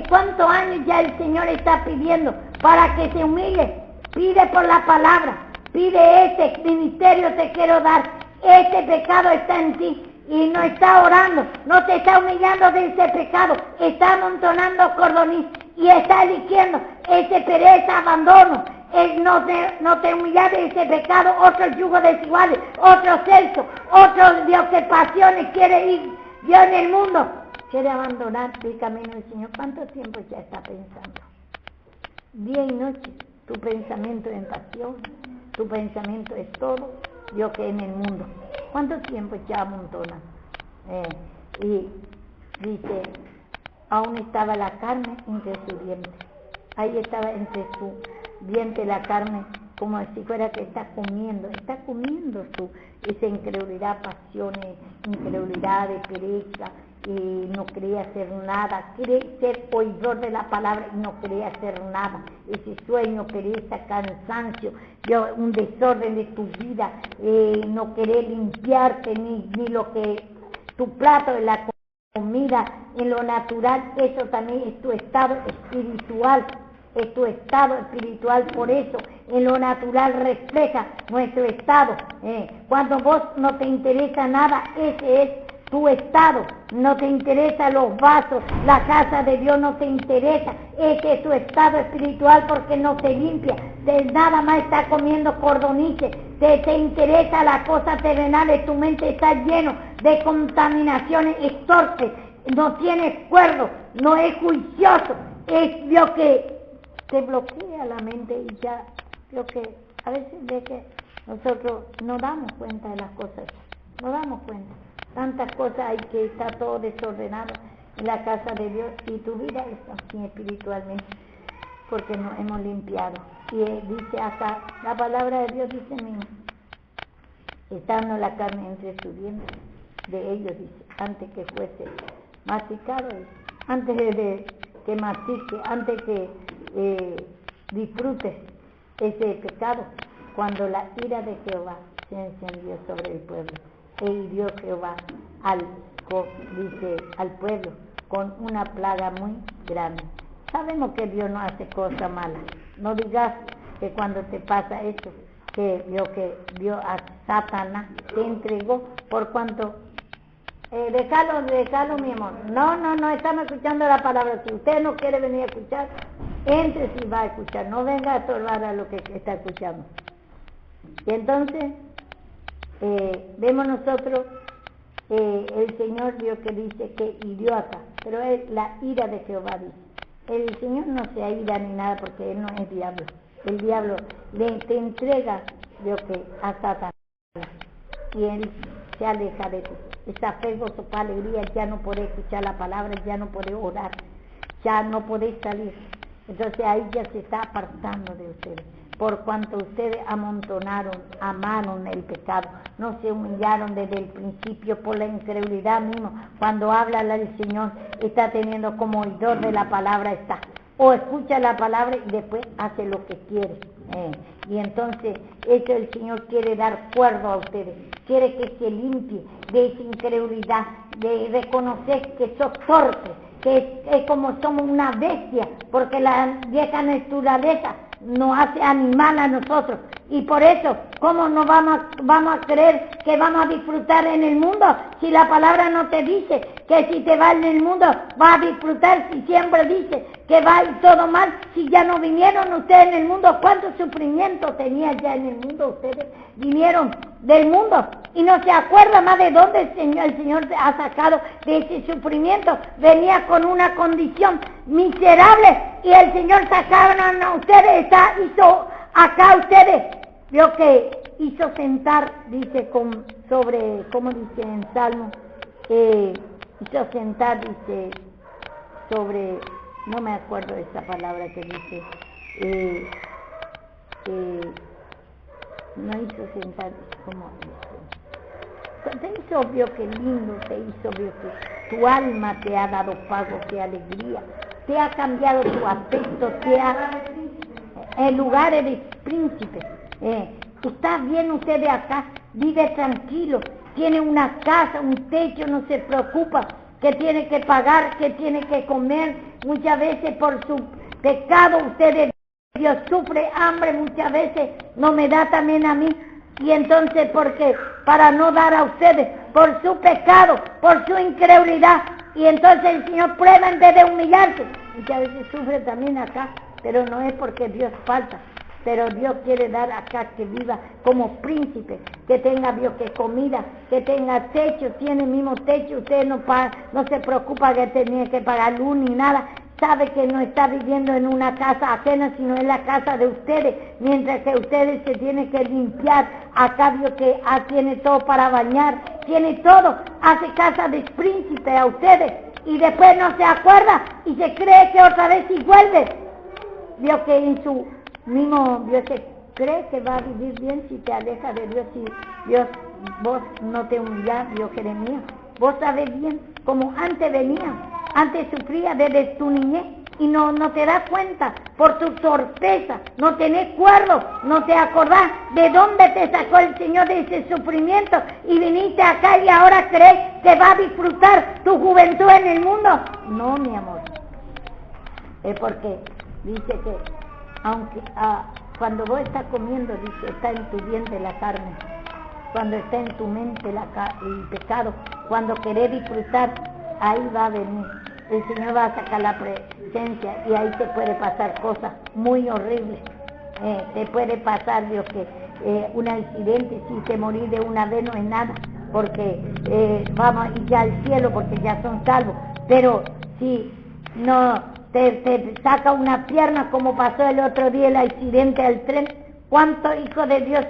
S2: ¿cuántos años ya el Señor está pidiendo para que se humille? Pide por la palabra, pide este ministerio te quiero dar, este pecado está en ti y no está orando, no te está humillando de ese pecado, está amontonando cordoniz y está eligiendo ese pereza, abandono, no te humillas de ese pecado, otro yugo desigual, otro sexo, otro Dios que pasiones quiere ir Dios en el mundo, quiere abandonar el camino del Señor. ¿Cuánto tiempo ya está pensando? Día y noche, tu pensamiento en pasión, tu pensamiento es todo, Dios que en el mundo. ¿Cuánto tiempo ya amontona? Y dice, aún estaba la carne entre su diente. Ahí estaba entre su diente la carne, como si fuera que está comiendo esa incredulidad, pasiones, incredulidad de pereza, y no quería hacer nada, quiere ser oidor de la palabra y no quería hacer nada. Ese sueño, pereza, cansancio, un desorden de tu vida, no querer limpiarte ni lo que tu plato de la comida en lo natural, eso también es tu estado espiritual. Es tu estado espiritual, por eso en lo natural refleja nuestro estado. Cuando vos no te interesa nada, ese es tu estado. No te interesan los vasos, la casa de Dios no te interesa, ese es tu estado espiritual, porque no te limpia, nada más está comiendo cordonices, te interesa la cosa terrenal, tu mente está lleno de contaminaciones, es torpe, no tiene cuerdo, no es juicioso, es lo que te bloquea la mente. Y ya, lo que a veces ve que nosotros no damos cuenta de las cosas, no damos cuenta. Tantas cosas hay que está todo desordenado en la casa de Dios, y tu vida es así espiritualmente, porque nos hemos limpiado. Y dice acá, la palabra de Dios dice mismo, estando la carne entre sus dientes de ellos, dice, antes que fuese masticado, dice, antes de que mastique, antes que disfrutes ese pecado, cuando la ira de Jehová se encendió sobre el pueblo, e hirió Jehová al pueblo con una plaga muy grande. Sabemos que Dios no hace cosas malas. No digas que cuando te pasa eso, que Dios a Satanás te entregó por cuanto... Déjalo, mi amor. No, estamos escuchando la palabra. Si usted no quiere venir a escuchar, entre si va a escuchar. No venga a estorbar a lo que está escuchando. Y entonces, vemos nosotros, el Señor Dios que dice que hirió acá, pero es la ira de Jehová, dice. El Señor no se ira ni nada, porque Él no es diablo. El diablo te entrega a Satanás, y Él se aleja de ti. Esa fe, gozo, alegría, ya no podés escuchar la palabra, ya no podés orar, ya no podés salir. Entonces ahí ya se está apartando de ustedes, por cuanto ustedes amaron el pecado, no se humillaron desde el principio por la incredulidad misma. Cuando habla el Señor, está teniendo como oidor de la palabra, está, o escucha la palabra y después hace lo que quiere. Y entonces eso el Señor quiere dar cuerdo a ustedes, quiere que se limpie de esa incredulidad, de reconocer que sos torpe, que es como somos una bestia, porque la vieja naturaleza nos hace animal a nosotros, y por eso, ¿cómo no vamos a creer que vamos a disfrutar en el mundo si la palabra no te dice que si te va en el mundo vas a disfrutar? Si siempre dice que va a ir todo mal, si ya no vinieron ustedes en el mundo, ¿cuánto sufrimiento tenía ya en el mundo? Ustedes vinieron del mundo y no se acuerda más de dónde el Señor ha sacado de ese sufrimiento. Venía con una condición miserable y el Señor sacaron a ustedes, hizo acá ustedes lo que hizo sentar, dice, sobre, como dice en Salmo, hizo sentar, dice, sobre, no me acuerdo de esa palabra que dice, no hizo sentar, como dice, te hizo, vio que lindo, te hizo, vio que tu alma te ha dado pago, qué alegría, te ha cambiado tu aspecto, te ha en lugares de príncipe. Está bien usted de acá, vive tranquilo, tiene una casa, un techo, no se preocupa que tiene que pagar, que tiene que comer. Muchas veces por su pecado ustedes, Dios sufre hambre, muchas veces no me da también a mí. Y entonces, porque para no dar a ustedes, por su pecado, por su incredulidad, y entonces el Señor prueba en vez de humillarse. Muchas veces sufre también acá, pero no es porque Dios falta, pero Dios quiere dar acá que viva como príncipe, que tenga, Dios, que comida, que tenga techo, tiene el mismo techo, usted no se preocupa que tenía que pagar luz ni nada, sabe que no está viviendo en una casa ajena, sino en la casa de ustedes, mientras que ustedes se tienen que limpiar, acá Dios que tiene todo para bañar, tiene todo, hace casa de príncipe a ustedes, y después no se acuerda y se cree que otra vez y vuelve. Dios que en su mismo, Dios se cree que va a vivir bien si te alejas de Dios, si Dios, vos no te humillás, Dios Jeremías, vos sabés bien, como antes venían, antes sufría desde tu niñez, y no te das cuenta, por tu torpeza, no tenés cuerdo, no te acordás de dónde te sacó el Señor de ese sufrimiento, y viniste acá y ahora crees que vas a disfrutar tu juventud en el mundo. No, mi amor, es porque dice que, aunque cuando vos estás comiendo, dice, está en tu vientre la carne, cuando está en tu mente el pecado, cuando querés disfrutar, ahí va a venir. El Señor va a sacar la presencia y ahí te puede pasar cosas muy horribles. Te puede pasar, Dios, que un accidente, si te morís de una vez no es nada, porque vamos a ir ya al cielo porque ya son salvos. Pero si no te saca una pierna, como pasó el otro día el accidente al tren, ¿cuántos hijos de Dios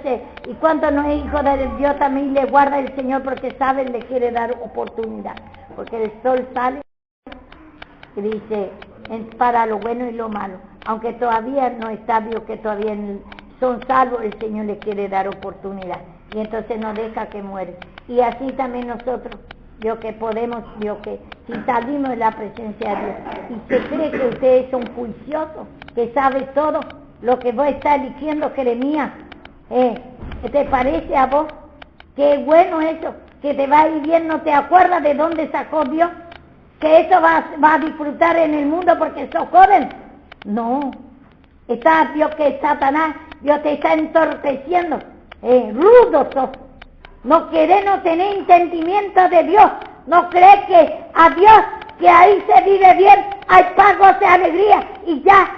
S2: y cuántos no es hijo de Dios también le guarda el Señor porque sabe, le quiere dar oportunidad? Porque el sol sale y dice, para lo bueno y lo malo, aunque todavía no está Dios, que todavía son salvos, el Señor le quiere dar oportunidad, y entonces no deja que muere. Y así también nosotros, Dios, que podemos, Dios, que si salimos de la presencia de Dios, y se cree que ustedes son juiciosos, que sabe todo lo que vos estás eligiendo, Jeremías, ¿te parece a vos? Qué bueno eso, que te va a ir bien, no te acuerdas de dónde sacó Dios, que eso va a disfrutar en el mundo porque sos joven. No, está Dios, que Satanás, Dios te está entorpeciendo, rudo sos, no querés, no tenés entendimiento de Dios, no crees que a Dios, que ahí se vive bien, hay paz, goce, alegría, y ya,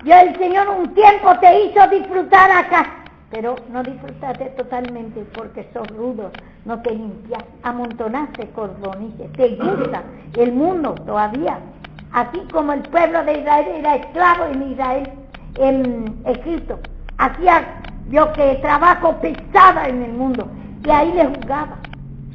S2: Dios el Señor un tiempo te hizo disfrutar acá, pero no disfrutaste totalmente porque sos rudo, no te limpias, amontonaste cordonices, te gusta el mundo todavía, así como el pueblo de Israel era esclavo en Israel, en Egipto, hacía yo que trabajo pesado en el mundo, y ahí le jugaba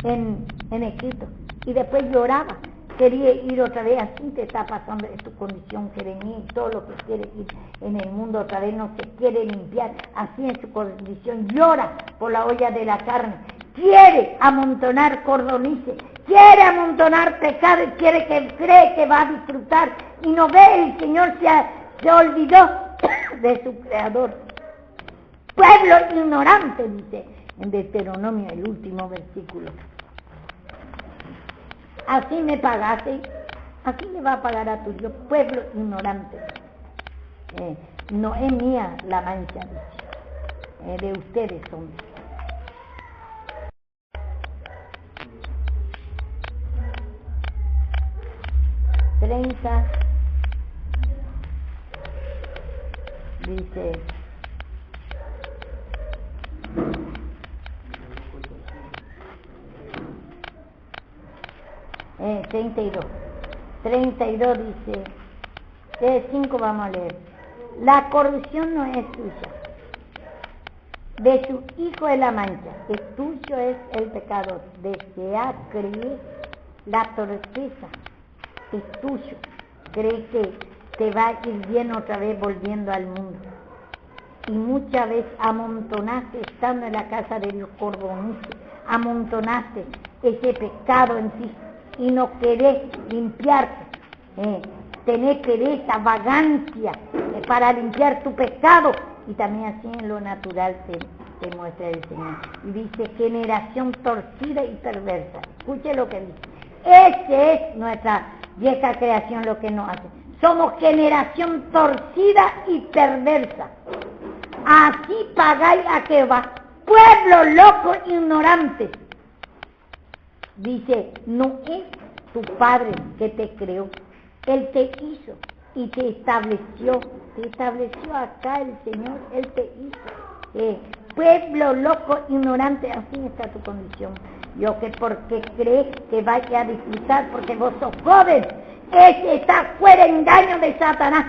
S2: en Egipto, y después lloraba, quería ir otra vez. Así te está pasando en tu condición, Jeremías, y todo lo que quiere ir en el mundo otra vez no se quiere limpiar, así en su condición, llora por la olla de la carne, quiere amontonar cordonices, quiere amontonar pecado, y cree que va a disfrutar, y no ve, el Señor se olvidó de su creador. Pueblo ignorante, dice en Deuteronomio, el último versículo. Así me pagaste, así le va a pagar a tu Dios, pueblo ignorante. No es mía la mancha, dice, de ustedes son. Dice, 32 dice, 5 vamos a leer. La corrupción no es tuya, de su hijo es la mancha, que tuyo es el pecado, desea creer la torpeza, es tuyo, cree que te va a ir bien otra vez volviendo al mundo. Y muchas veces amontonaste, estando en la casa de los cordonices, amontonaste ese pecado en ti, y no querés limpiarte, tenés pereza, vagancia para limpiar tu pecado, y también así en lo natural te muestra el Señor. Y dice, generación torcida y perversa. Escuche lo que dice. Esa es nuestra vieja creación, lo que nos hace. Somos generación torcida y perversa. Así pagáis a Jehová, pueblo loco, ignorante. Dice, no es tu padre que te creó, él te hizo y te estableció acá el Señor, él te hizo. Pueblo loco, ignorante, así está tu condición. Yo que porque crees que vaya a disfrutar porque vos sos joven, ese está fuera engaño de Satanás.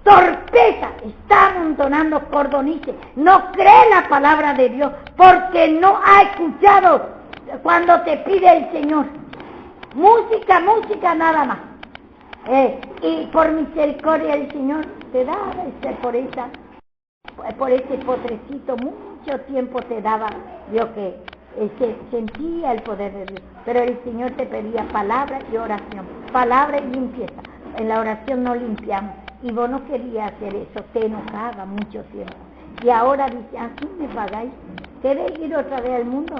S2: Torpeza, está amontonando cordonices, no cree la palabra de Dios porque no ha escuchado cuando te pide el Señor. Música nada más. Y por misericordia el Señor te da por ese potrecito, mucho tiempo te daba, Dios, que sentía el poder de Dios, pero el Señor te pedía palabra y oración, palabra y limpieza. En la oración no limpiamos, y vos no querías hacer eso, te enojaba mucho tiempo. Y ahora dice, así me pagáis. ¿Queréis ir otra vez al mundo?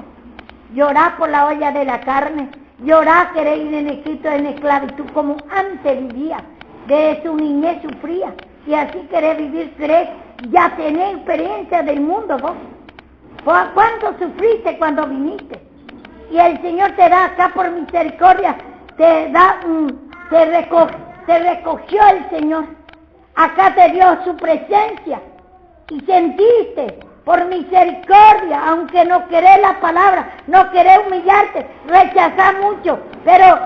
S2: Llorá por la olla de la carne, llorá, queréis ir en Egipto en esclavitud como antes vivía, de su niñez sufría, y así querés vivir, querés ya tener experiencia del mundo vos. ¿Cuánto sufriste cuando viniste? Y el Señor te da acá por misericordia, te recogió el Señor, acá te dio su presencia, y sentiste por misericordia, aunque no querés la palabra, no querés humillarte, rechazás mucho, pero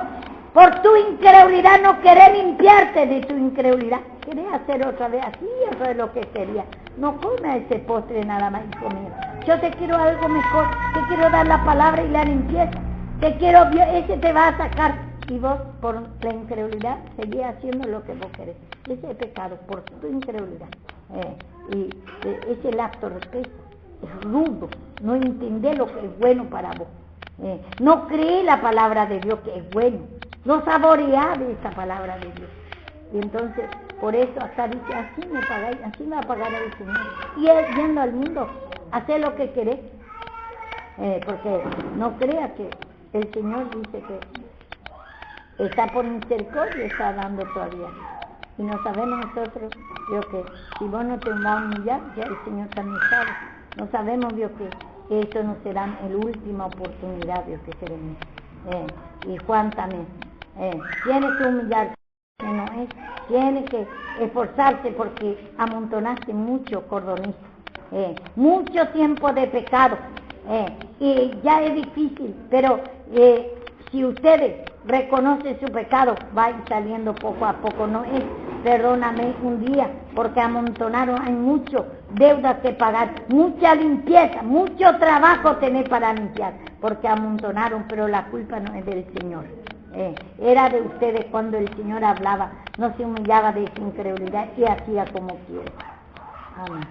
S2: por tu incredulidad no querés limpiarte de tu incredulidad, querés hacer otra vez así, eso es lo que quería. No comas ese postre nada más, hijo mío. Yo te quiero algo mejor, te quiero dar la palabra y la limpieza, te quiero, ese te va a sacar, y vos por la incredulidad seguís haciendo lo que vos querés. Ese es pecado, por tu incredulidad. Y ese lapso respeto es rudo, no entendés lo que es bueno para vos, no crees la palabra de Dios que es bueno, no saboreás de esa palabra de Dios, y entonces por eso hasta dice, así me pagáis, así me va a pagar el Señor, y él yendo al mundo, hacer lo que querés, porque no creas que el Señor dice que está por misericordia, está dando todavía. Y no sabemos nosotros, Dios, que si vos no te vas a humillar, ya el Señor también sabe. No sabemos, Dios, que eso no será la última oportunidad, Dios, que seremos. Y Juan también. Tiene que humillarse, no es. Tiene que esforzarse porque amontonaste mucho cordonista. Mucho tiempo de pecado. Y ya es difícil, pero si ustedes reconocen su pecado, va a ir saliendo poco a poco, no es perdóname un día, porque amontonaron, hay mucho deudas que pagar, mucha limpieza, mucho trabajo tener para limpiar, porque amontonaron, pero la culpa no es del Señor, era de ustedes cuando el Señor hablaba, no se humillaba de su incredulidad y hacía como quiere. Amén.